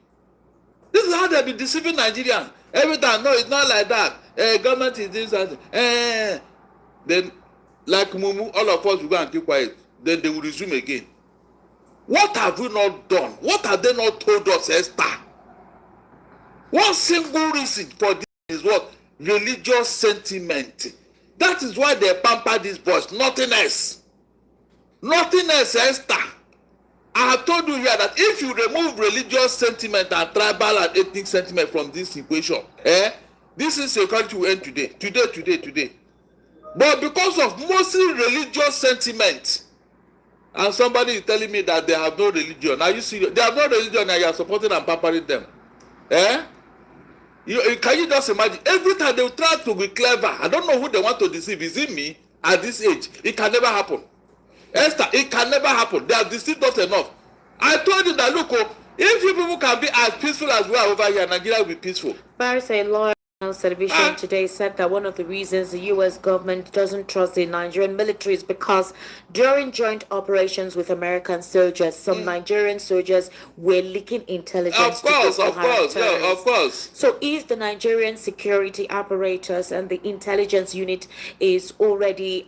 This is how they be deceiving Nigerians. Every time, no, it's not like that. Government is doing something. Then, like Mumu, all of us will go and keep quiet. Then they will resume again. What have we not done? What have they not told us, Esther? One single reason for this is what? Religious sentiment. That is why they pamper these boys. Nothing else. Nothing else, Esther. I have told you here that if you remove religious sentiment and tribal and ethnic sentiment from this equation, this is a country will end today. Today. But because of mostly religious sentiment, and somebody is telling me that they have no religion. Are you serious? They have no religion and you are supporting and pampering them. Can you just imagine? Every time they will try to be clever. I don't know who they want to deceive. Is it me at this age? It can never happen. Esther, it can never happen. They have deceived us enough. I told you that, look, if you people can be as peaceful as we are over here, Nigeria will be peaceful. Barrister, a lawyer on television today said that one of the reasons the U.S. government doesn't trust the Nigerian military is because during joint operations with American soldiers, some Nigerian soldiers were leaking intelligence. Of course. So if the Nigerian security apparatus and the intelligence unit is already,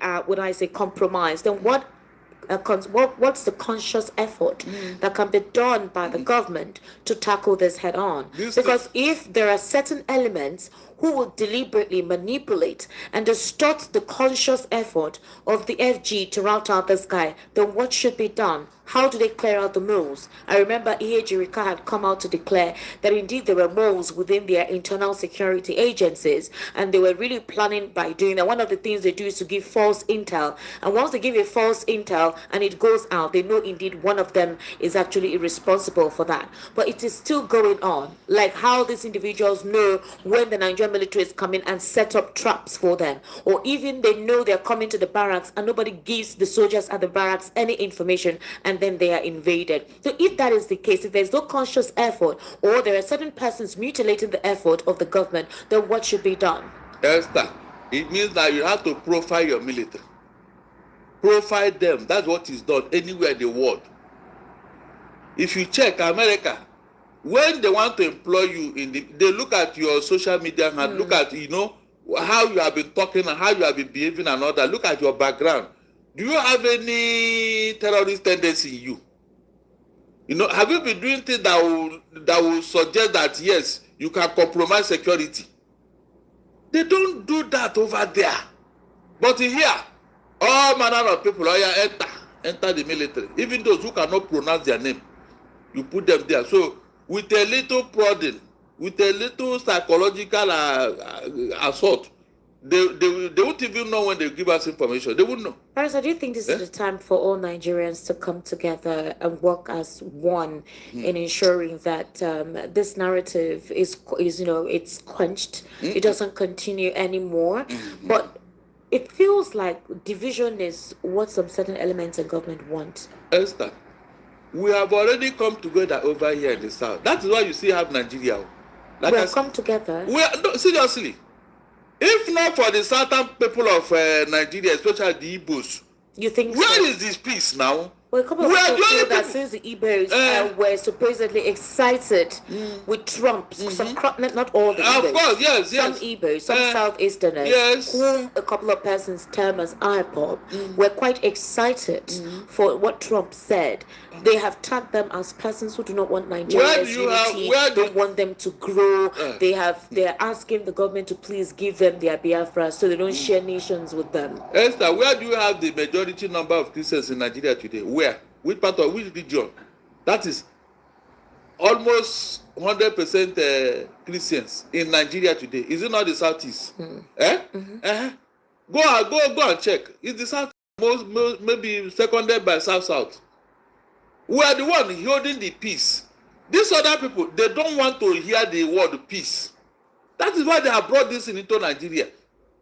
compromised, then what's the conscious effort that can be done by the government to tackle this head on? Because if there are certain elements who will deliberately manipulate and distort the conscious effort of the FG to rout out this guy, then what should be done? How do they clear out the moles? I remember Jirika had come out to declare that indeed there were moles within their internal security agencies, and they were really planning by doing that. One of the things they do is to give false intel, and once they give a false intel and it goes out, they know indeed one of them is actually responsible for that. But it is still going on, like how these individuals know when the Nigerian military is coming and set up traps for them, or even they know they're coming to the barracks and nobody gives the soldiers at the barracks any information, and then they are invaded. So if that is the case, if there's no conscious effort, or there are certain persons mutilating the effort of the government, then what should be done? Esther, it means that you have to profile your military. Profile them. That's what is done anywhere in the world. If you check America, when they want to employ you they look at your social media and look at how you have been talking and how you have been behaving and all that. Look at your background. Do you have any terrorist tendency in you? Have you been doing things that will suggest that yes, you can compromise security? They don't do that over there. But here, all manner of people enter the military. Even those who cannot pronounce their name, you put them there. So with a little prodding, with a little psychological assault, they won't even know when they give us information. They wouldn't know. Barrister, do you think this is the time for all Nigerians to come together and work as one in ensuring that this narrative is it's quenched, it doesn't continue anymore? But it feels like division is what some certain elements in government want. Esther, we have already come together over here in the south. That is why you see have Nigeria. We have come together. Seriously. If not for the southern people of Nigeria, especially the Igbos, you think where is this peace now? Well, a couple of people feel that since the Igbos were supposedly excited with Trump, not all the Igbos. Of course, yes. Some Igbos, some Southeasterners, whom a couple of persons term as IPOB, were quite excited for what Trump said. They have tagged them as persons who do not want Nigeria's unity, don't want them to grow. They're asking the government to please give them their Biafra so they don't share nations with them. Esther, where do you have the majority number of Christians in Nigeria today? Where? Which part of which region? That is almost 100% Christians in Nigeria today. Is it not the Southeast? Go and check. Is the South maybe seconded by South? We are the one holding the peace. These other people, they don't want to hear the word peace. That is why they have brought this into Nigeria.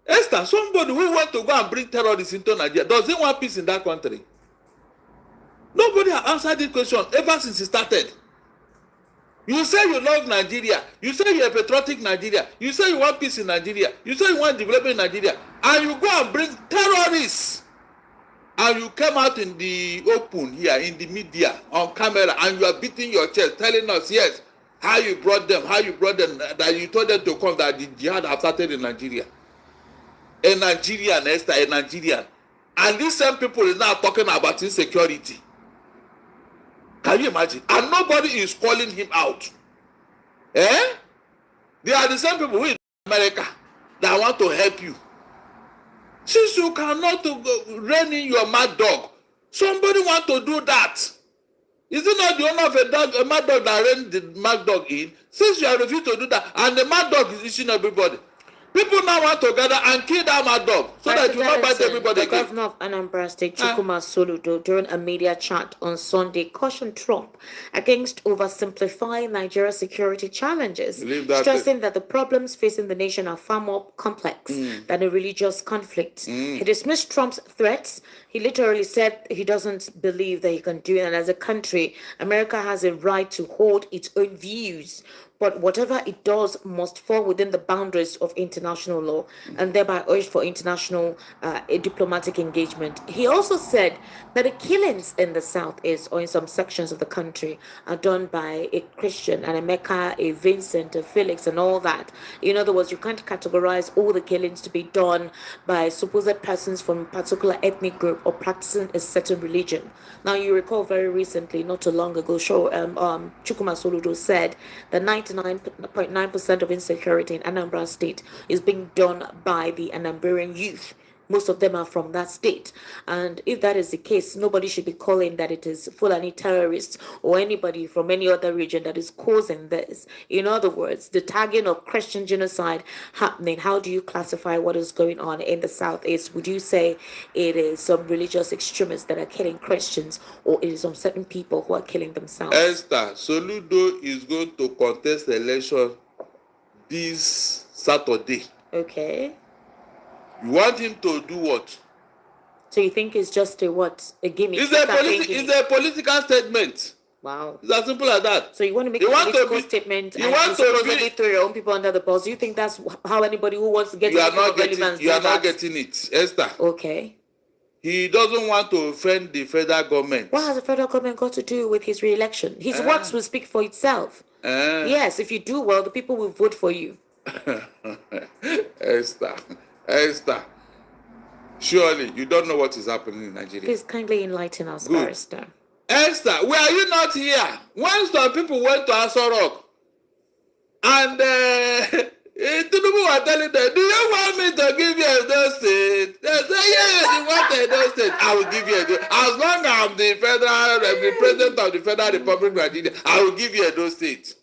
Esther, somebody who wants to go and bring terrorists into Nigeria, does he want peace in that country? Nobody has answered this question ever since it started. You say you love Nigeria. You say you're a patriotic Nigeria. You say you want peace in Nigeria. You say you want development in Nigeria. And you go and bring terrorists. And you come out in the open here, in the media, on camera, and you are beating your chest, telling us, yes, how you brought them, that you told them to come, that the jihad have started in Nigeria. A Nigerian, Esther, a Nigerian. And these same people is now talking about insecurity. Can you imagine? And nobody is calling him out. They are the same people who in America that want to help you. Since you cannot rein in your mad dog, somebody want to do that. Is it not the owner of a mad dog that rein the mad dog in? Since you have refused to do that, and the mad dog is eating everybody, people now want to gather and kill that mad dog so that you will not bite everybody again. The governor of Anambra State, Chukuma Soludo, during a media chat on Sunday, cautioned Trump against oversimplifying Nigeria's security challenges, stressing that the problems facing the nation are far more complex than a religious conflict. He dismissed Trump's threats. He literally said he doesn't believe that he can do it, and as a country, America has a right to hold its own views. But whatever it does must fall within the boundaries of international law, and thereby urged for international diplomatic engagement. He also said that the killings in the Southeast or in some sections of the country are done by a Christian, an Emeka, a Vincent, a Felix, and all that. In other words, you can't categorize all the killings to be done by supposed persons from a particular ethnic group or practicing a certain religion. Now, you recall very recently, not too long ago, Chukuma Soludo said that 99.9% of insecurity in Anambra State is being done by the Anambran youth. Most of them are from that state. And if that is the case, nobody should be calling that it is Fulani terrorists or anybody from any other region that is causing this. In other words, the tagging of Christian genocide happening, how do you classify what is going on in the Southeast? Would you say it is some religious extremists that are killing Christians, or it is some certain people who are killing themselves? Esther, Soludo is going to contest the election this Saturday. Okay. You want him to do what? So you think it's just a what? A gimmick? It's a political statement. Wow. It's as simple as that. So you want to make You a want to political be- statement you and want you to be- supposedly throw your own people under the bus. Do you think that's how anybody who wants to get You are anything not of getting. relevance You are do not that? getting it, Esther. Okay. He doesn't want to offend the federal government. What has the federal government got to do with his re-election? His works will speak for itself. Yes, if you do well, the people will vote for you. Esther, surely you don't know what is happening in Nigeria. Please kindly enlighten us, Good. Barrister. Esther, were you not here when some people went to Aso Rock and Tinubu were telling them, do you want me to give you Edo State? They say, yes, you want Edo State. I will give you Edo. As long as I'm the president of the Federal Republic of Nigeria, I will give you Edo State.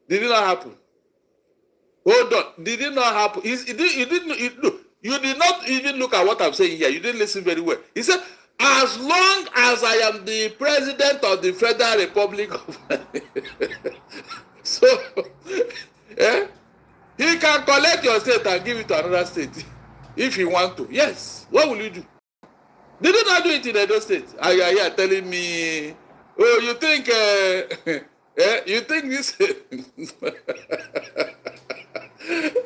Did it not happen? Hold on. Did it not happen? You did not even look at what I'm saying here. You didn't listen very well. He said, as long as I am the president of the Federal Republic of so he can collect your state and give it to another state if he want to. Yes. What will you do? Did you not do it in Edo State? Are you here telling me, oh, you think you think this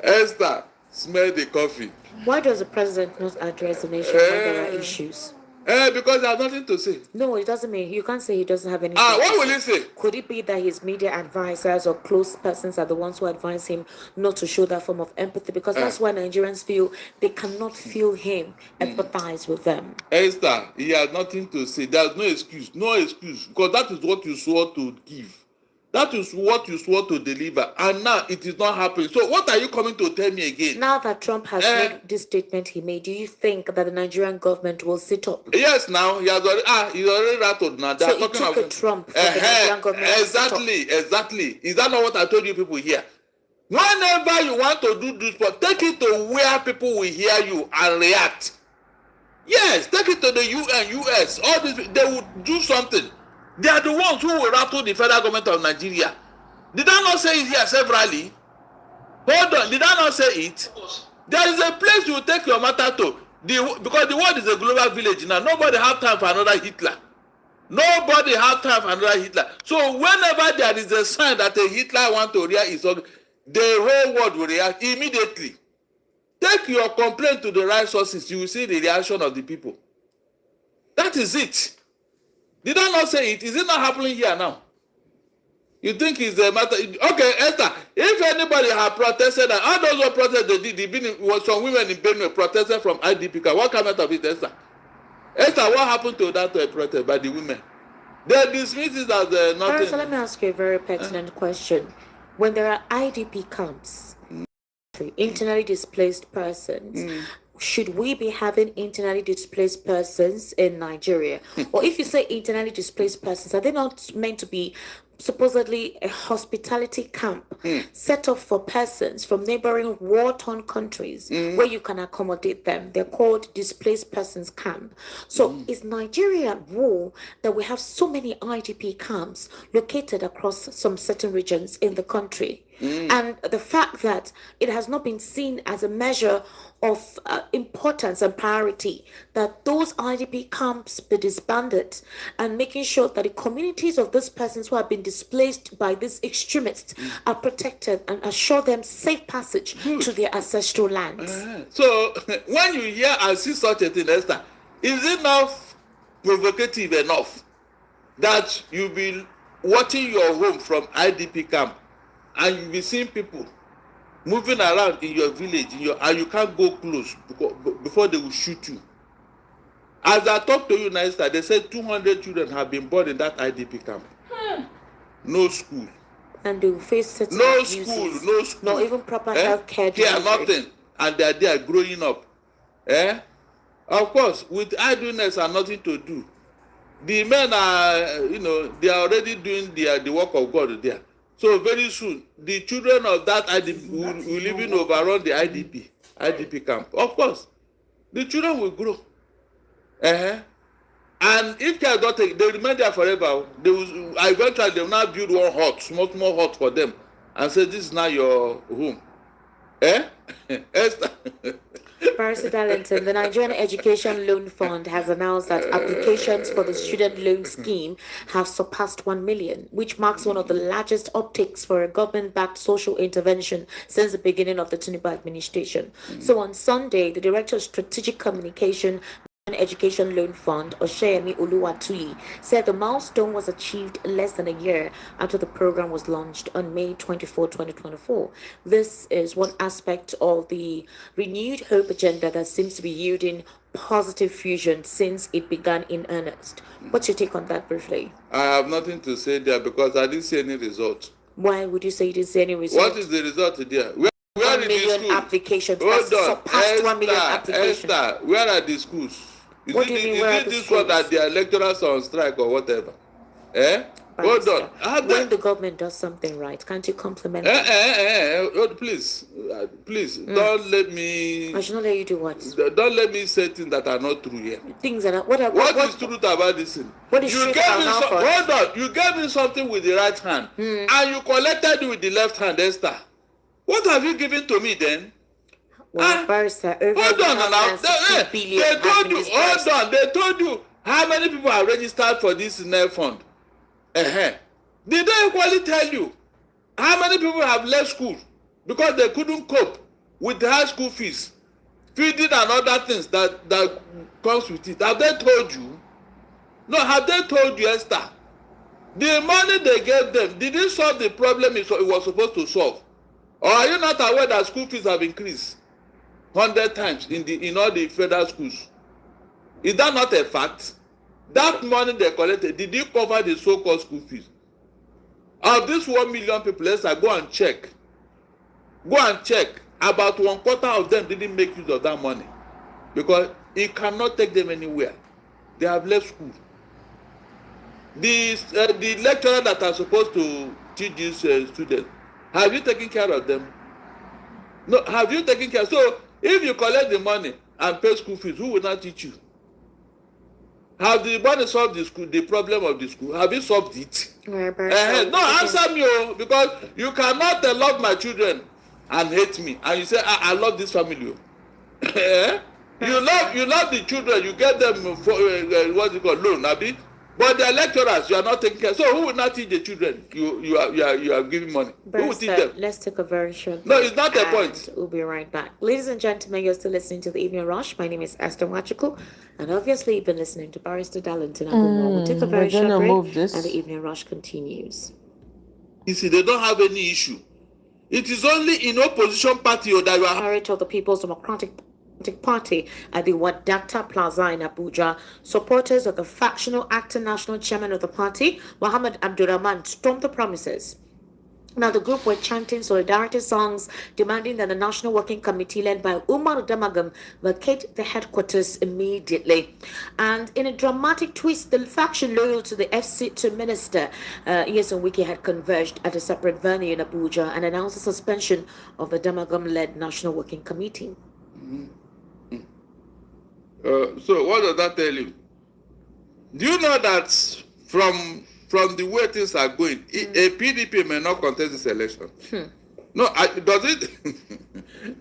Esther, smell the coffee. Why does the president not address the nation when there are issues? Because there's nothing to say. No, it doesn't mean you can't say he doesn't have anything. What to will say. he say? Could it be that his media advisors or close persons are the ones who advise him not to show that form of empathy? Because that's why Nigerians feel they cannot feel him, empathize with them. Esther, he has nothing to say. There's no excuse. No excuse. Because that is what you swore to give. That is what you swore to deliver. And now it is not happening. So what are you coming to tell me again? Now that Trump has made this statement he made, do you think that the Nigerian government will sit up? Yes, now he has already he's already rattled now. So it took a Trump for the Nigerian government to sit up. Exactly. Is that not what I told you people here? Whenever you want to do this, but take it to where people will hear you and react. Yes, take it to the UN, US. All this, they will do something. They are the ones who will rattle the federal government of Nigeria. Did I not say it here severally? Hold on, did I not say it? There is a place you take your matter to. Because the world is a global village now. Nobody have time for another Hitler. Nobody have time for another Hitler. So whenever there is a sign that a Hitler want to react, the whole world will react immediately. Take your complaint to the right sources. You will see the reaction of the people. That is it. Did I not say it? Is it not happening here now? You think it's a matter? Okay, Esther, if anybody had protested, and all those who protested, some women in Benue protested from IDP camp. What came out of it, Esther? Esther, what happened to that protest by the women? They dismiss it as nothing. So let me ask you a very pertinent question. When there are IDP camps, internally displaced persons, should we be having internally displaced persons in Nigeria? Or if you say internally displaced persons, are they not meant to be supposedly a hospitality camp set up for persons from neighboring war-torn countries where you can accommodate them? They're called displaced persons camp. So is Nigeria war that we have so many IDP camps located across some certain regions in the country? And the fact that it has not been seen as a measure of importance and priority that those IDP camps be disbanded, and making sure that the communities of these persons who have been displaced by these extremists are protected and assure them safe passage to their ancestral lands. So when you hear and see such a thing, Esther, is it not provocative enough that you be watching your home from IDP camp and you be seeing people moving around in your village, and you can't go close before they will shoot you? As I talk to you now, they said 200 children have been born in that IDP camp. No school. And they will face certain No abuses. school. Not even proper health care. Nothing. And they are there growing up. Of course, with idleness and nothing to do, the men are, they are already doing the work of God there. So very soon, the children of that IDP will live in overrun the IDP camp. Of course, the children will grow. And if they are not taken, they remain there forever. Eventually they will now build one hut, small hut for them, and say this is now your home. Esther. Barrister Darlington, the Nigerian Education Loan Fund has announced that applications for the student loan scheme have surpassed 1 million, which marks one of the largest uptakes for a government-backed social intervention since the beginning of the Tinubu administration. So on Sunday, the Director of Strategic Communication Education Loan Fund, Oshayemi Oluwatuyi, said the milestone was achieved less than a year after the program was launched on May 24, 2024. This is one aspect of the renewed hope agenda that seems to be yielding positive fusion since it began in earnest. What's your take on that briefly? I have nothing to say there because I didn't see any result. Why would you say you didn't see any result? What is the result there? Where 1 are the million schools? applications. Hold That's on. surpassed 1 million applications. Esther, where are the schools? Is What do you mean, where are the this one that schools? their lecturers are on strike or whatever? Hold on. When the government does something right, can't you compliment them? Please, don't let me. I should not let you do what? Don't let me say things that are not true here. Things that are What is truth about this thing? What is You truth gave about me now for? hold on. You gave me something with the right hand, and you collected it with the left hand, Esther. What have you given to me then? Well, Barrister, over Hold on now. 160 billion They has told been you. disbursed. Hold on. They told you how many people are registered for this NEL fund. Did they equally tell you how many people have left school because they couldn't cope with the high school fees, feeding and other things that comes with it? Have they told you? No, have they told you, Esther? The money they gave them, did it solve the problem it was supposed to solve? Or are you not aware that school fees have increased 100 times in all the federal schools? Is that not a fact? That money they collected, did it cover the so-called school fees? Of these 1 million people, let's go and check. Go and check. About 1/4 of them didn't make use of that money because it cannot take them anywhere. They have left school. The lecturer that are supposed to teach these students, have you taken care of them? No, have you taken care? So if you collect the money and pay school fees, who will not teach you? Have the money solved the problem of the school? Have you solved it? No, answer me, because you cannot love my children and hate me, and you say I love this family. You love the children, you get them for what's it called, loan, abi? But the lecturers, you are not taking care. So who will not teach the children? You are giving money. Who will teach them? Let's take a very short No, break it's not a point. and we'll be right back. Ladies and gentlemen, you're still listening to the Evening Rush. My name is Esther Wachuku, and obviously you've been listening to Barrister Darlington Agumo. We'll take a very short break, and the Evening Rush continues. You see, they don't have any issue. It is only in opposition party that you are. Secretary of the People's Democratic Party at the Wadata Plaza in Abuja, supporters of the factional acting national chairman of the party, Mohammed Abdurrahman, stormed the premises. Now, the group were chanting solidarity songs, demanding that the National Working Committee, led by Umar Damagam, vacate the headquarters immediately. And in a dramatic twist, the faction loyal to the FC2 minister, Nyesom Wike, had converged at a separate venue in Abuja and announced the suspension of the Damagam-led National Working Committee. So what does that tell you? Do you know that from the way things are going, a PDP may not contest this election? No, does it?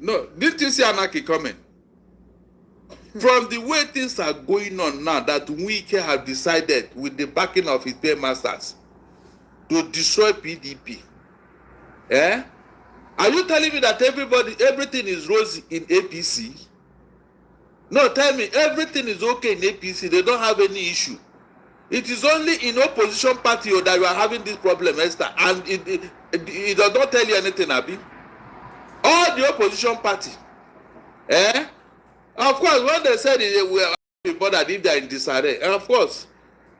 No, didn't you see anarchy coming? From the way things are going on now, that Wike have decided with the backing of his paymasters to destroy PDP. Are you telling me that everything is rosy in APC? No, tell me, everything is okay in APC. They don't have any issue. It is only in opposition party that you are having this problem, Esther. And it does not tell you anything, Abi. All the opposition party. Of course, when they said they will be bothered if they are in disarray, and of course,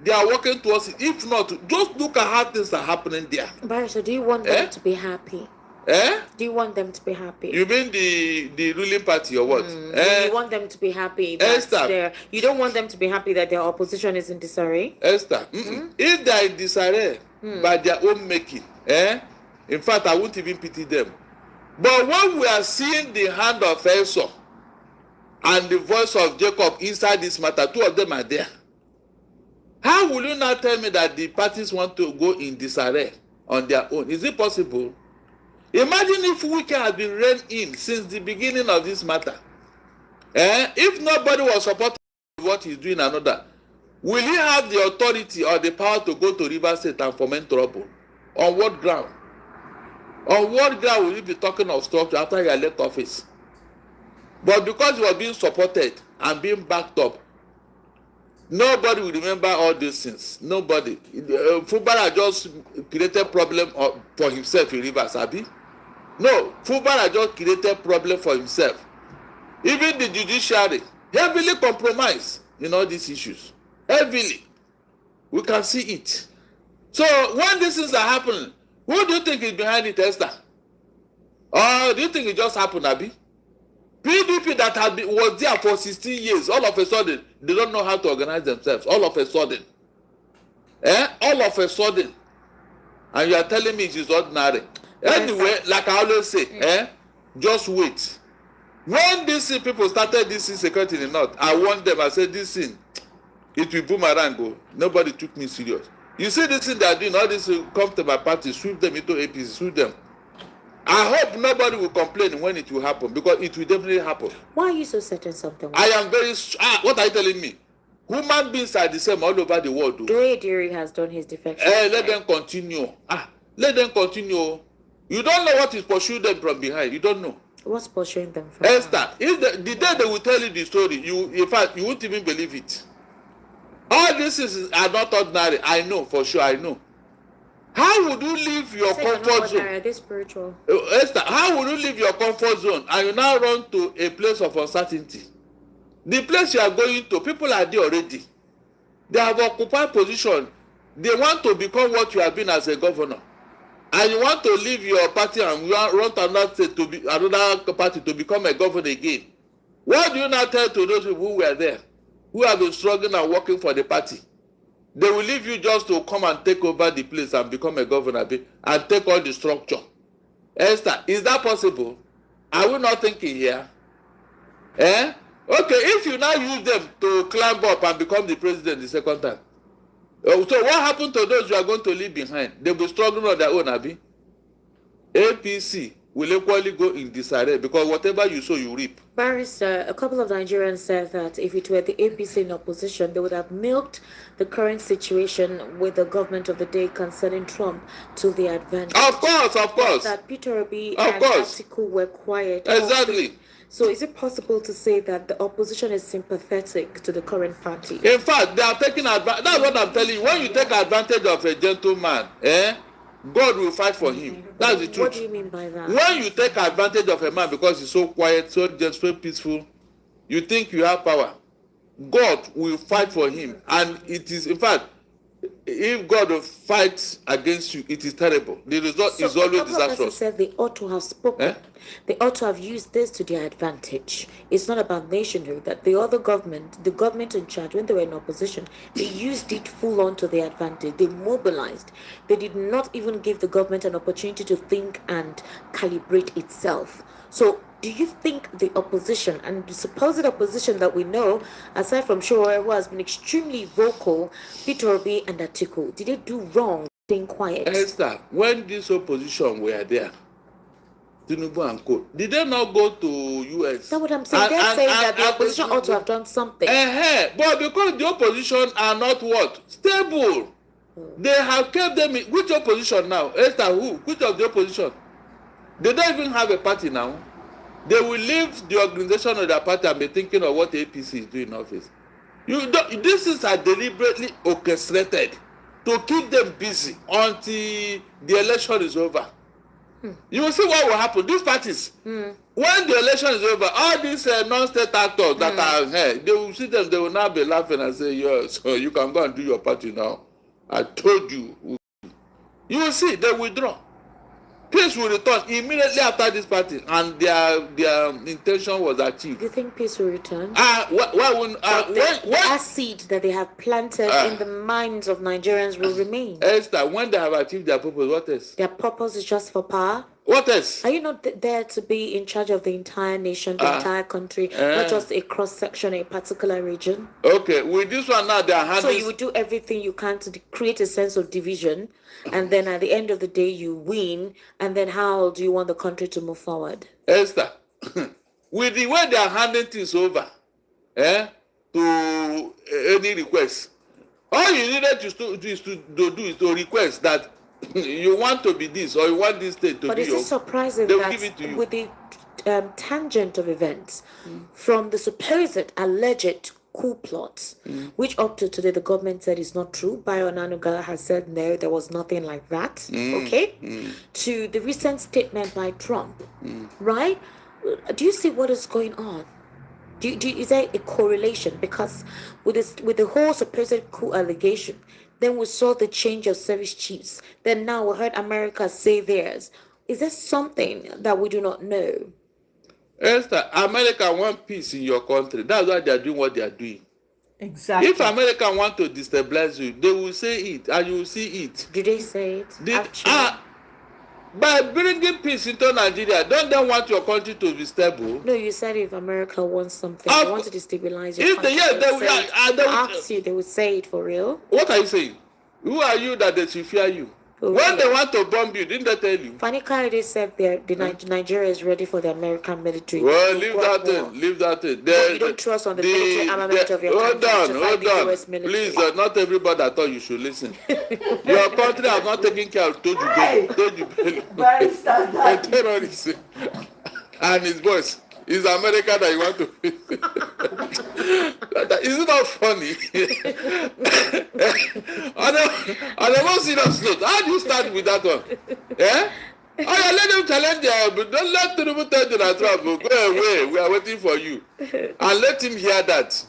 they are working towards it. If not, just look at how things are happening there. Barrister, do you want them to be happy? Do you want them to be happy? You mean the ruling party or what? You want them to be happy that you don't want them to be happy that their opposition is in disarray? Esther, if they are in disarray by their own making, in fact, I won't even pity them. But when we are seeing the hand of Esau and the voice of Jacob inside this matter, two of them are there. How will you not tell me that the parties want to go in disarray on their own? Is it possible? Imagine if Wike had been reined in since the beginning of this matter. If nobody was supporting what he's doing another, will he have the authority or the power to go to Rivers State and foment trouble? On what ground? On what ground will you be talking of structure after he left office? But because he was being supported and being backed up, nobody will remember all these things. Nobody. Fubara just created problem for himself in Rivers, Abi. No, Fubara just created problem for himself. Even the judiciary heavily compromised in all these issues. Heavily. We can see it. So when these things are happening, who do you think is behind it, Esther? Or do you think it just happened, Abi? PDP that was there for 16 years, all of a sudden, they don't know how to organize themselves. All of a sudden. All of a sudden. And you are telling me it is ordinary. Anyway, like I always say, just wait. When these people started this insecurity in the north, I warned them, I said, this thing, it will boomerang go. Nobody took me serious. You see this thing they are doing, all this will come to my party, sweep them into APC, sweep them. I hope nobody will complain when it will happen, because it will definitely happen. Why are you so certain something? I am very what are you telling me? Human beings are the same all over the world. Duri has done his defection. Let them continue. Let them continue. You don't know what is pursuing them from behind. You don't know. What's pursuing them from Esther, the day they will tell you the story, in fact, you won't even believe it. All these are not ordinary. I know, for sure, I know. How would you leave your comfort zone? This spiritual. Esther, how would you leave your comfort zone and you now run to a place of uncertainty? The place you are going to, people are there already. They have occupied position. They want to become what you have been as a governor. And you want to leave your party and run to another state to be another party to become a governor again. What do you now tell to those people who were there, who have been struggling and working for the party? They will leave you just to come and take over the place and become a governor and take all the structure. Esther, is that possible? Are we not thinking here? Okay, if you now use them to climb up and become the president the second time, so what happened to those you are going to leave behind? They will be struggling on their own, Abi. APC will equally go in disarray because whatever you sow, you reap. Barrister, a couple of Nigerians said that if it were the APC in opposition, they would have milked the current situation with the government of the day concerning Trump to their advantage. Of course. That Peter Obi and Atiku were quiet. Exactly. So is it possible to say that the opposition is sympathetic to the current party? In fact, they are taking advantage. That's what I'm telling you. When you take advantage of a gentleman, God will fight for him. That's the truth. What do you mean by that? When you take advantage of a man because he's so quiet, so just so peaceful, you think you have power, God will fight for him. And it is, in fact, if God will fight against you, it is terrible. The result is always disastrous. Said they ought to have spoken. They ought to have used this to their advantage. It's not about nationhood. That the other government, the government in charge, when they were in opposition, they used it full on to their advantage. They mobilized. They did not even give the government an opportunity to think and calibrate itself. So do you think the opposition and the supposed opposition that we know, aside from Shore, who has been extremely vocal, Peter Obi and Atiku, did they do wrong staying quiet? Esther, when this opposition were there, Tinubu and Co, did they not go to US? That's what I'm saying. They're saying that the opposition ought to have done something. But because the opposition are not what? Stable. They have kept them in. Which opposition now? Esther, who? Which of the opposition? They don't even have a party now. They will leave the organization of their party and be thinking of what the APC is doing in office. This is deliberately orchestrated to keep them busy until the election is over. You will see what will happen. These parties, when the election is over, all these non-state actors that are here, they will see them, they will now be laughing and say, yes, so you can go and do your party now. I told you. You will see, they withdraw. Peace will return immediately after this party, and their intention was achieved. Do you think peace will return? The acid that they have planted in the minds of Nigerians will remain. Esther, when they have achieved their purpose, what else? Their purpose is just for power? What else? Are you not there to be in charge of the entire nation, the entire country, not just a cross section, a particular region? Okay, with this one now, they are handling. So you would do everything you can to create a sense of division, and then at the end of the day, you win. And then how do you want the country to move forward? Esther, with the way they are handing things over, to any request, all you needed to do is to request that you want to be this or you want this state to But be. is it surprising they will give it to that you. with the tangent of events from the supposed alleged coup plots, which up to today the government said is not true, Bayo Nanuga has said no, there was nothing like that, to the recent statement by Trump, right? Do you see what is going on? Is there a correlation? Because with the whole supposed coup allegation, then we saw the change of service chiefs. Then now we heard America say theirs. Is there something that we do not know? Esther, America want peace in your country. That's why they are doing what they are doing. Exactly. If America want to destabilize you, they will say it and you will see it. Do they say it? Actually? By bringing peace into Nigeria, don't they want your country to be stable? No, you said if America wants something, they want to destabilize your If country. They would say it for real. What are you saying? Who are you that they should fear you? When they want to bomb you, didn't they tell you? Fani Kayode said Nigeria is ready for the American military. Well, leave that in. You don't trust on the military armament of your country to fight the US military. Please, not everybody I thought you should listen. Your country has not taken care of Toju a terrorist. And his voice is America that you want to. Is it not funny? On a more serious note, how do you start with that one? Yeah? Oh, yeah, let them challenge you, but don't let Tinubu tell Donald Trump, go away, we are waiting for you. And let him hear that.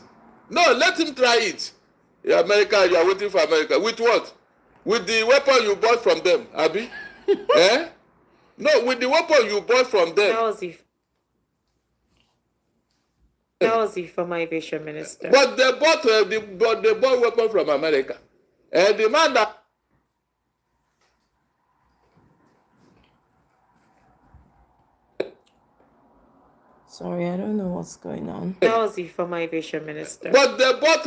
No, let him try it. Yeah, America, you are waiting for America. With what? With the weapon you bought from them, Abi? No, with the weapon you bought from them. That was the former aviation minister. But they bought weapon from America. And the man that. Sorry, I don't know what's going on. That was the former aviation minister. But they bought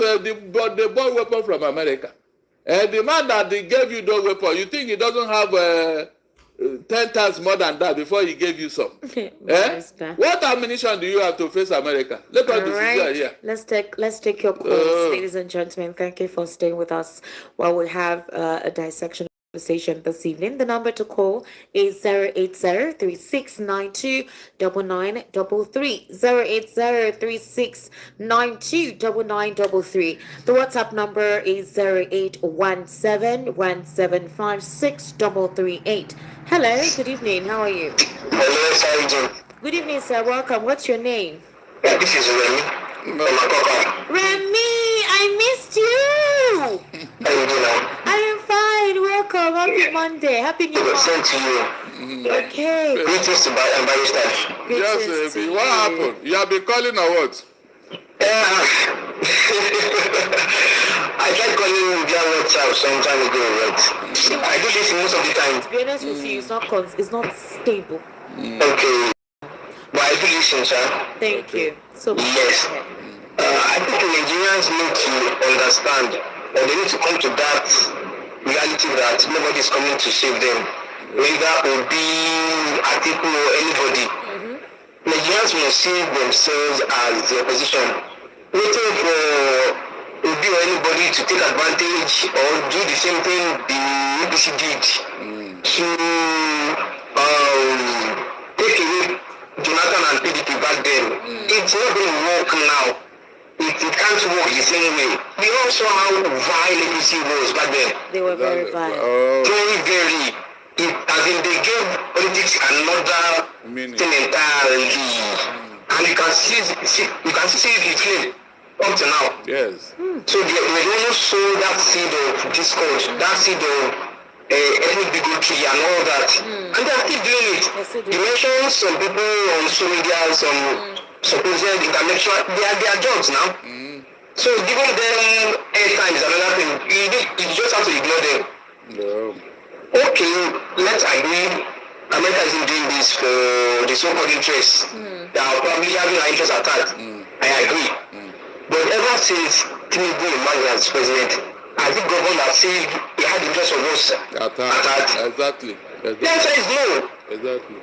weapon from America. And the man that they gave you those weapons, you think he doesn't have 10 times more than that before he gave you some? What ammunition do you have to face America? Let us be sincere here. Let's take your calls, ladies and gentlemen. Thank you for staying with us while we have a dissection conversation this evening. The number to call is 080-3692-9933. 080-3692-9933. The WhatsApp number is 0817-1756-338. Hello, good evening. How are you? Hello, how are you doing? Good evening, sir. Welcome. What's your name? This is Remy. Remy, I missed you. How are you doing now? I am fine. Welcome. Happy Monday. Happy New Month. Same to you. Okay. Greetings to Barrister. Yes, baby. What happened? You have been calling or what? I tried calling you via WhatsApp some time ago, but I do listen most of the time. To be honest with you, it's not stable. Okay. But I do listen, sir. Thank you. So yes. I think Nigerians need to understand, or they need to come to that reality that nobody is coming to save them. Whether it be Atiku or anybody. Nigerians will see themselves as the opposition, waiting for Obi or anybody to take advantage or do the same thing the APC did to take away Jonathan and PDP back then. It's not going to work now. It can't work the same way. We all saw how vile APC was back then. They were very vile. Very. As in they gave politics another thing entirely. And you can see it clearly up to now. Yes. So they don't sow that seed of discord, that seed of ethnic bigotry and all that. And they're still doing it. You mentioned some people on social media, some supposed intellectual, they are jobs now. So giving them airtime is another thing. You just have to ignore them. No. Okay, let's agree. America isn't doing this for the so-called interests that are probably having our interests attacked. I agree. But ever since Tinubu emerged as president, I think government has said he had the interest of us attacked. Exactly. The answer is no. Exactly.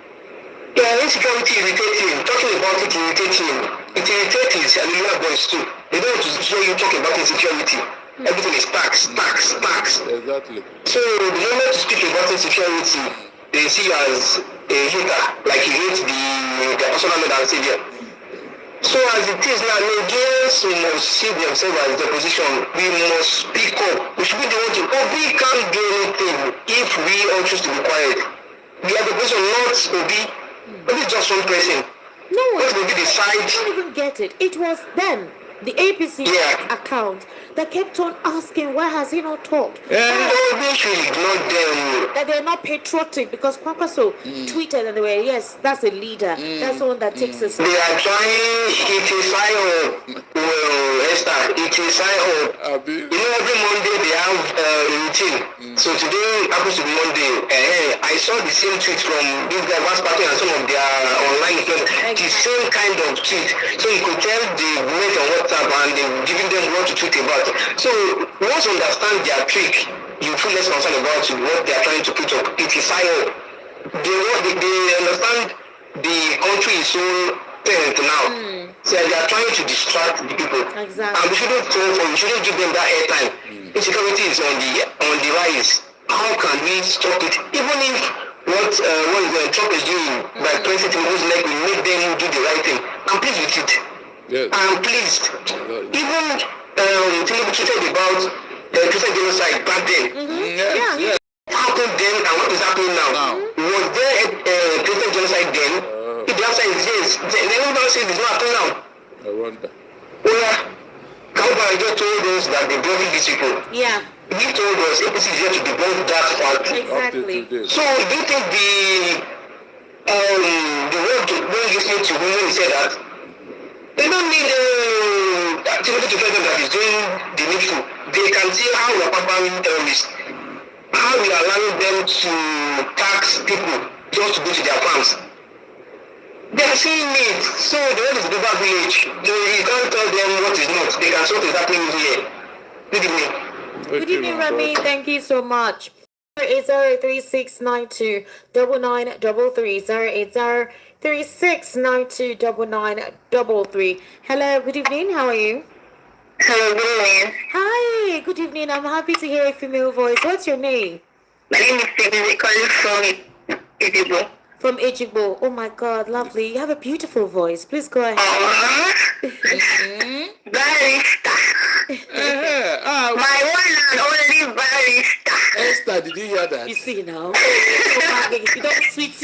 Yeah, insecurity irritates him. Talking about it irritates him. It irritates his Hallelujah boys too. They don't want to hear you talk about insecurity. Everything is tax. Exactly. So the moment you speak about insecurity, they see you as a hater, like you hate the personal Lord and Savior. So as it is now, Nigerians must see themselves as the opposition. We must speak up. We should be the one to. Oh, we can't do anything if we all choose to be quiet. We are the opposition, not Obi. Obi is just one person. No one. What will be the side? I don't even get it. It was them, the APC account, that kept on asking, why has he not talked? They should ignore them. That they're not patriotic because Kwakwaso tweeted and they were, yes, that's a leader. That's the one that takes us. They are trying, it is sign up. Well, Esther, it is sign up. You know, every Monday they have a routine. So today happens to be Monday. I saw the same tweet from this guy, Vast Party, and some of their online friends. The same kind of tweet. So you could tell they went on WhatsApp and they're giving them what to tweet about. So once you understand their trick, you feel less concerned about what they are trying to put up. It is sign up. They understand the country is so tense now. So they are trying to distract the people. Exactly. And we shouldn't give them that airtime. Insecurity is on the rise. How can we stop it? Even if what Trump is doing by pressing Tinubu's neck will make them do the right thing. I'm pleased with it. Yes. I'm pleased. Even Tinubu tweeted about Christian genocide back then. Yes. What happened then and what is happening now? Was there a Christian genocide then? If the answer is yes, then everybody says it's not happening now. I wonder. Well, Kawabara just told us that they brought these people. Yeah, He told us APC is here to debunk that fact. exactly. So do you think the world when listening to women said that they don't need activity to tell them that is doing the needful. They can see how we are pampering terrorists, how we are allowing them to tax people just to go to their farms. They are seeing it. So the world is a global village. You can't tell them what is not. They can see what is happening here. Good evening. Good evening, Rami. Thank you so much. 0803692 9933 0803692 Hello, good evening. How are you? Hello, good evening. Hi, good evening. I'm happy to hear a female voice. What's your name? My name is Stephen, calling from Idibo. From Ejigbo. Oh my God, lovely. You have a beautiful voice. Please go ahead. Barista. My one and only barista. Esther, did you hear that? You see now? You don't sweet.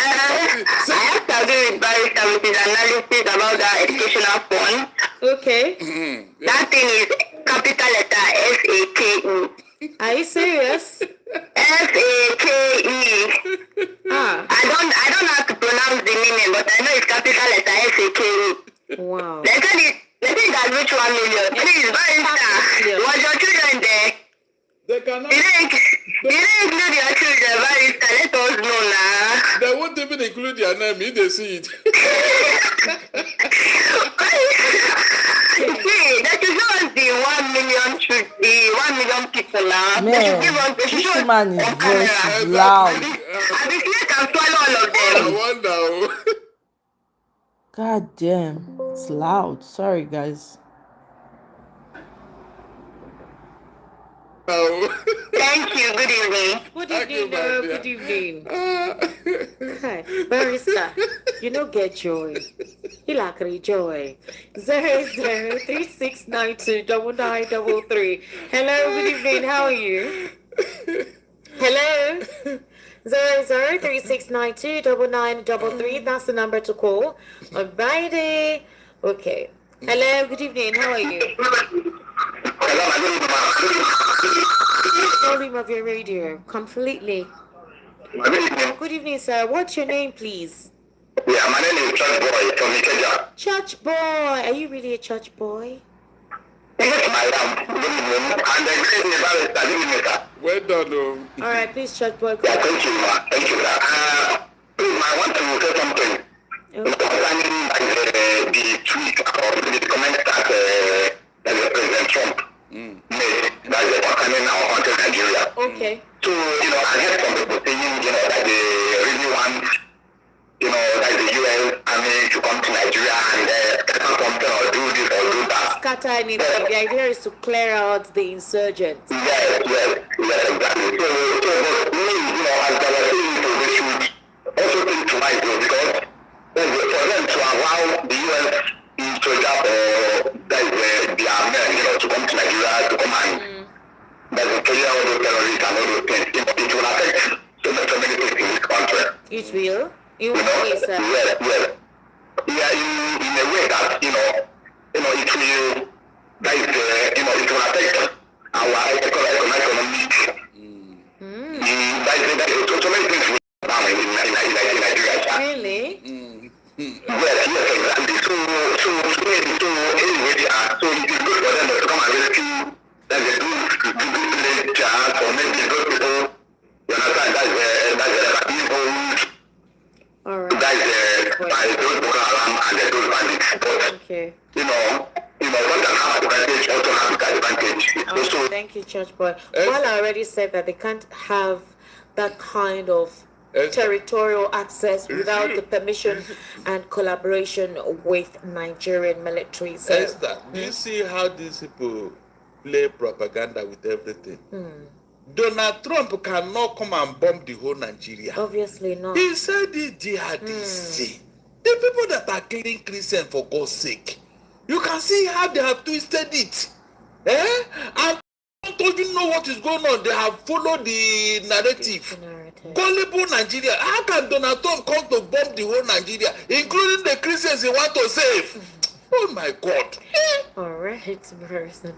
I have to agree with barista with his analysis about that educational fund. Okay. That thing is capital letter S-A-K-E. Are you serious? S-A-K-E. Ah. I don't know how to pronounce the meaning, but I know it's capital letter S-A-K-E. Wow. They said that reach 1 million. Please, barista, was your children there? They cannot. You didn't include your children, barista. Let us know now. They won't even include your name if they see it. See, that is not the 1 million people now. Man, They should this show man us is on voice camera. is loud. And the snake can swallow all of I them. wonder. God damn, it's loud. Sorry, guys. Thank you. Good evening. Good Thank you, evening, my dear. good evening. Hi, barista. You know, get joy. You like joy. 0036929933. Hello, good evening. How are you? Hello. 0036929933. That's the number to call. Alrighty. Okay. Hello, good evening. How are you? Volume of your radio completely. Good evening, sir. What's your name, please? Yeah, my name is Church Boy from Ikeja. Church boy. Are you really a church boy? Yes, madam. Good evening. And the great neighbor, good evening, sir. Well done. All right, please check boy. Yeah, thank you, ma. Thank you, sir. Please, I want to say something. Concerning the tweet or the comment that President Trump made that is concerning our country, Nigeria. Okay. So, I heard some people saying, that they really want, that the U.S. Army to come to Nigeria and scatter something or do this or do that. Scatter anything. The idea is to clear out the insurgents. Yes, exactly. So, but me, as I was saying, they should also think twice, because for them to allow the U.S. soldier or their men, to come to Nigeria to come and that's the clear all those terrorists and all those things. It will affect so many things in this country. It will? In what way, sir? Yes. Yeah, in a way that, it will, that is, it will affect our economic. That is, so many things will happen in Nigeria. Really? Yes, exactly. So anyway, so it is good for them to come and rescue. That's a good chance, or maybe good people. You understand? That's people. All right. That's those Boko Haram and those bandits. But Okay. one can have advantage, also have disadvantage. Okay, So thank you, Church Boy. Well, I already said that they can't have that kind of territorial access without the permission and collaboration with Nigerian military. So, Esther, do you see how these people play propaganda with everything? Donald Trump cannot come and bomb the whole Nigeria. obviously not. He said the jihadists, the people that are killing Christians for God's sake. You can see how they have twisted it. And don't you know what is going on? They have followed the narrative. Gullible Nigeria. How can Donald Trump come to bomb the whole Nigeria, including the Christians he want to save? Oh my God. All right, Barrister.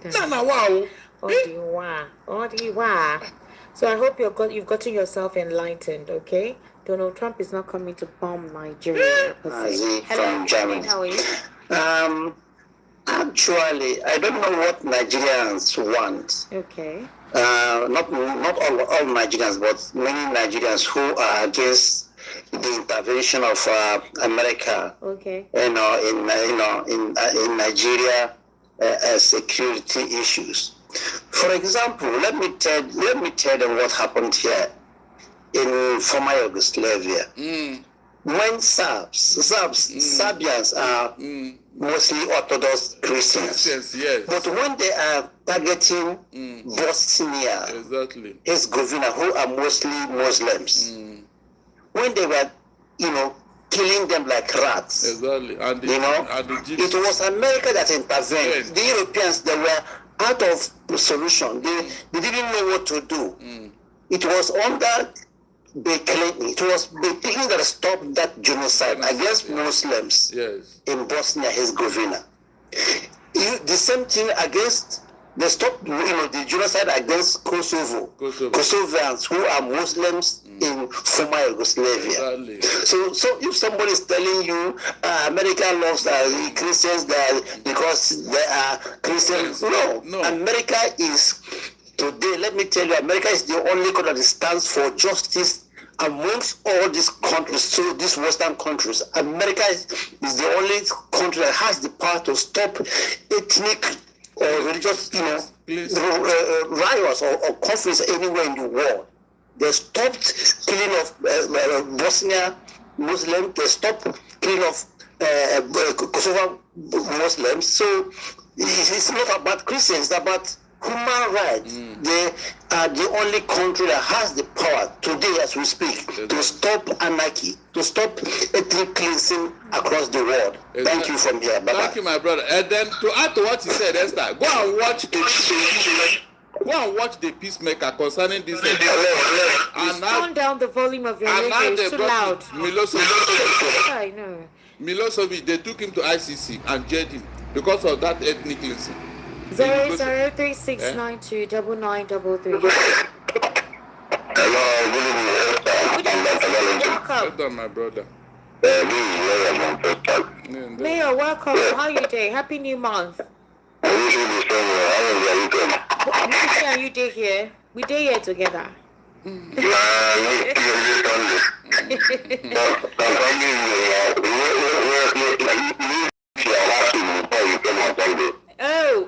Wow. So I hope you've gotten yourself enlightened, okay? Donald Trump is not coming to bomb Nigeria. from Germany. How are you? Actually, I don't know what Nigerians want. Okay. Not all Nigerians, but many Nigerians who are against the intervention of America. Okay. In Nigeria security issues. For example, let me tell them what happened here in former Yugoslavia. When Serbians are mostly Orthodox Christians. Yes. But when they are targeting Bosnia, Exactly. Herzegovina, who are mostly Muslims, when they were, killing them like rats, Exactly. And the it was America that intervened. Yes. The Europeans, they were out of the solution. They didn't know what to do. It was under Bill Clinton. It was Bill Clinton that stopped that genocide against Muslims in Bosnia Herzegovina. The same thing against, they stopped the genocide against Kosovo. Kosovans who are Muslims in former Yugoslavia. Exactly. So if somebody is telling you America loves Christians because they are Christians, no. America is, today, let me tell you, America is the only country that stands for justice amongst all these countries, so these Western countries. America is the only country that has the power to stop ethnic or religious, riots or conflicts anywhere in the world. They stopped killing of Bosnia Muslims. They stopped killing of Kosovo Muslims. So it's not about Christians, it's about human rights. They are the only country that has the power today, as we speak, to stop anarchy, to stop ethnic cleansing across the world. Thank you from here. Bye-bye. Thank you, my brother. And then to add to what he said, Esther, go and watch the Peacemaker concerning this. And turn down the volume of your radio. It's too loud. I know. Milosevic, they took him to ICC and jailed him because of that ethnic cleansing. 0036929933. Hello, good evening. Welcome. Well done, my brother. Mayor, welcome. How are you doing? Happy New Month. I wish Me and you did here. We did here together. Oh.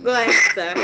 Go ahead, sir.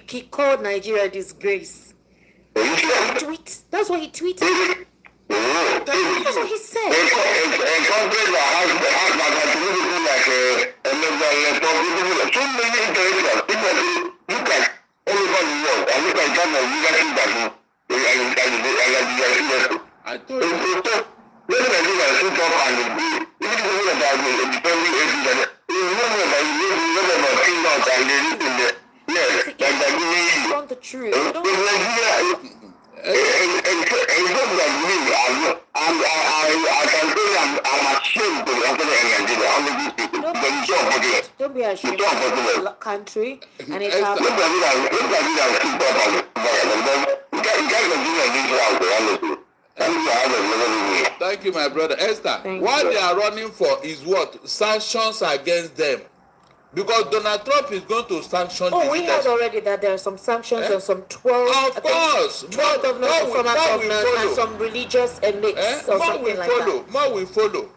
He called Nigeria disgrace. That's what he tweeted. That's what he said. I told you. Want the truth. Don't be ashamed of the country and it's Thank you, my brother. Esther, what they are running for is what? Sanctions against them. Because Donald Trump is going to sanction. Oh, we heard already that there are some sanctions on some 12. Of course. 12 governors, former governors, and some religious elites or something like that. More will follow.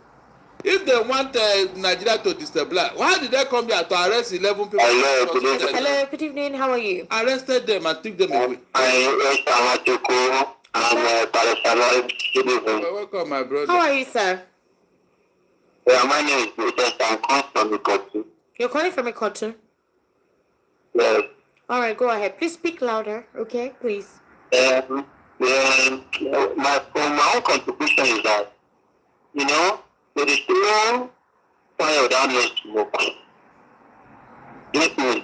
If they want Nigeria to destabilize, why did they come here to arrest 11 people? Hello, good evening. How are you? Arrested them and took them away. Welcome, my brother. How are you, sir? My name is Moses. I'm calling from the country. You're calling from a cartoon? Yes. All right, go ahead. Please speak louder, okay? Please. My own contribution is that, there is no fire without no smoke. Listen,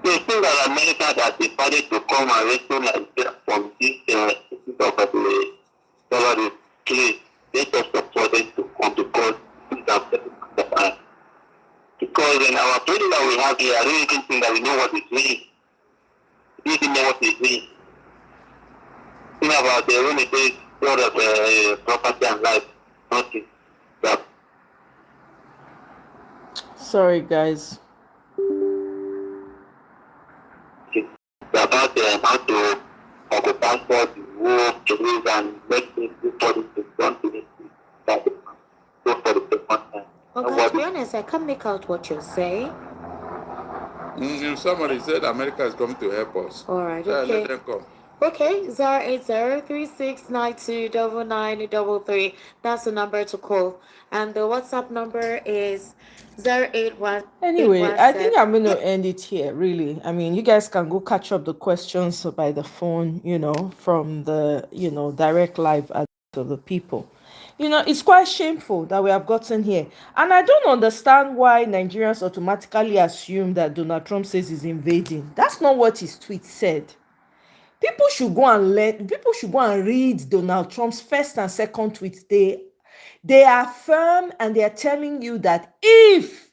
they think that America has decided to come and rescue Nigeria from this of the place. They just supported to come because because in our president that we have here, I don't even think that we know what it's doing. We didn't know what it's doing. Think about the when it is sort of property and life, nothing. But sorry, guys. it's about how to transport the war to and make things before this is done to this. That is go for the second time. Okay, to be honest, I can't make out what you're saying. If somebody said America is coming to help us, all right, okay. Let them come. Okay, 08036929933. That's the number to call. And the WhatsApp number is 081. Anyway, I think I'm going to end it here, really. I mean, you guys can go catch up the questions by the phone, from the, direct live at of the people. You know, it's quite shameful that we have gotten here. And I don't understand why Nigerians automatically assume that Donald Trump says he's invading. That's not what his tweet said. People should go and learn, people should go and read Donald Trump's first and second tweets. They affirm and they are telling you that if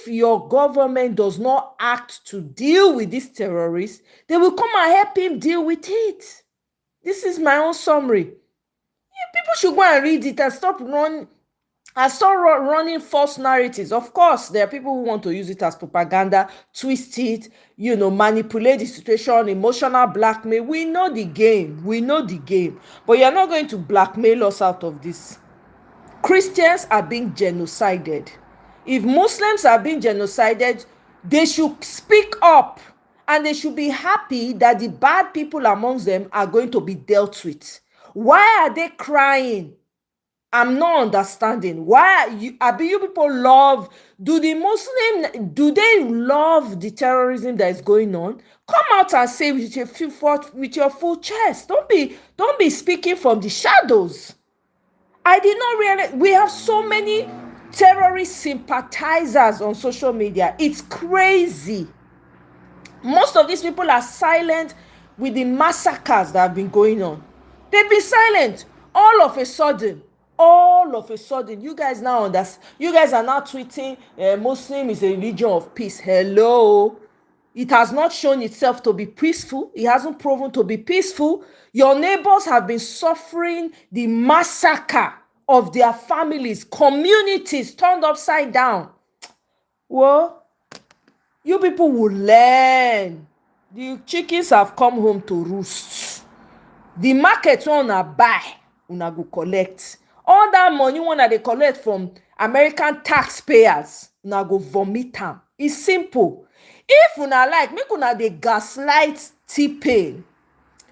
your government does not act to deal with these terrorists, they will come and help him deal with it. This is my own summary. People should go and read it and stop running false narratives. Of course, there are people who want to use it as propaganda, twist it, manipulate the situation, emotional blackmail. We know the game. But you're not going to blackmail us out of this. Christians are being genocided. If Muslims are being genocided, they should speak up and they should be happy that the bad people amongst them are going to be dealt with. Why are they crying? I'm not understanding. Why you people do they love the terrorism that is going on? Come out and say with your full chest. Don't be speaking from the shadows. I did not realize we have so many terrorist sympathizers on social media. It's crazy. Most of these people are silent with the massacres that have been going on. They've been silent. All of a sudden, you guys now understand. You guys are now tweeting Muslim is a religion of peace. Hello. It has not shown itself to be peaceful. It hasn't proven to be peaceful. Your neighbors have been suffering the massacre of their families, communities turned upside down. Well, you people will learn. The chickens have come home to roost. The market una buy, una go collect. All that money una they collect from American taxpayers, una go vomit am. It's simple. If una like, make una dey gaslight T-Pain.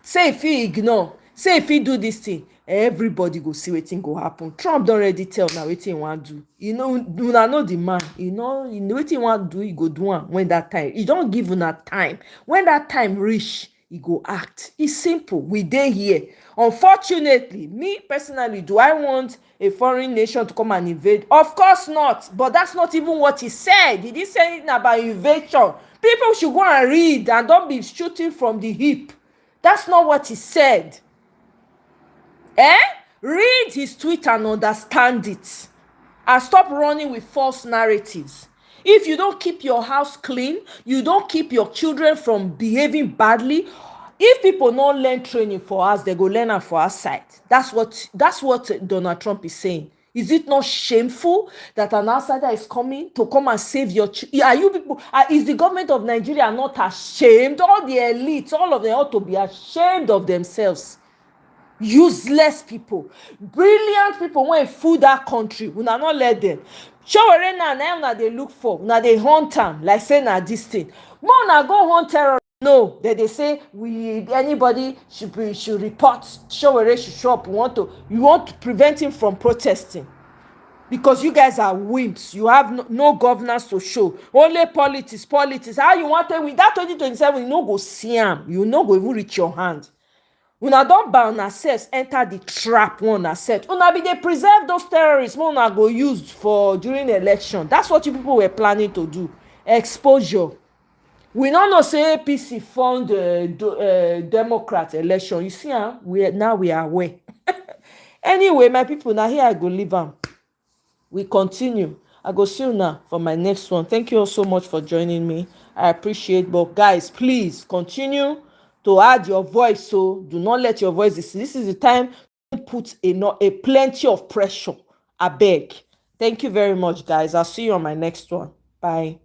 Say if he ignore, say if he do this thing, everybody go see wetin go happen. Trump don already tell una wetin he wan do. Una know the man. Wetin he wan do, he go do am when that time. He don give una time. When that time reach, he go act. It's simple. We dey here. Unfortunately, me personally, do I want a foreign nation to come and invade? Of course not. But that's not even what he said. He didn't say anything about invasion. People should go and read and don't be shooting from the hip. That's not what he said. Read his tweet and understand it. And stop running with false narratives. If you don't keep your house clean, you don't keep your children from behaving badly. If people don't learn training for us, they go learn it for outside. That's what Donald Trump is saying. Is it not shameful that an outsider is coming to come and save your children? Are you people? Is the government of Nigeria not ashamed? All the elites, all of them ought to be ashamed of themselves. Useless people, brilliant people when fool that country. Una not let them. Showere na they look for. Now they hunt them like say na this thing. More na go hunt terror. No, they say anybody should report. Showere should show up. You want to prevent him from protesting because you guys are wimps. You have no governance to show. Only politics. How you want to with that 2027? You no go see him. You no go even reach your hand. Una don buy una selves enter the trap una set. Una be dey preserve those terrorists wey una go use for during election. That's what you people were planning to do. Exposure. We no know say APC fund Democrat election. You see, we are aware. Anyway, my people, now here I go leave am. We continue. I go see you now for my next one. Thank you all so much for joining me. I appreciate. But guys, please continue to add your voice. So do not let your voice. This is the time to put a plenty of pressure. I beg. Thank you very much, guys. I'll see you on my next one. Bye.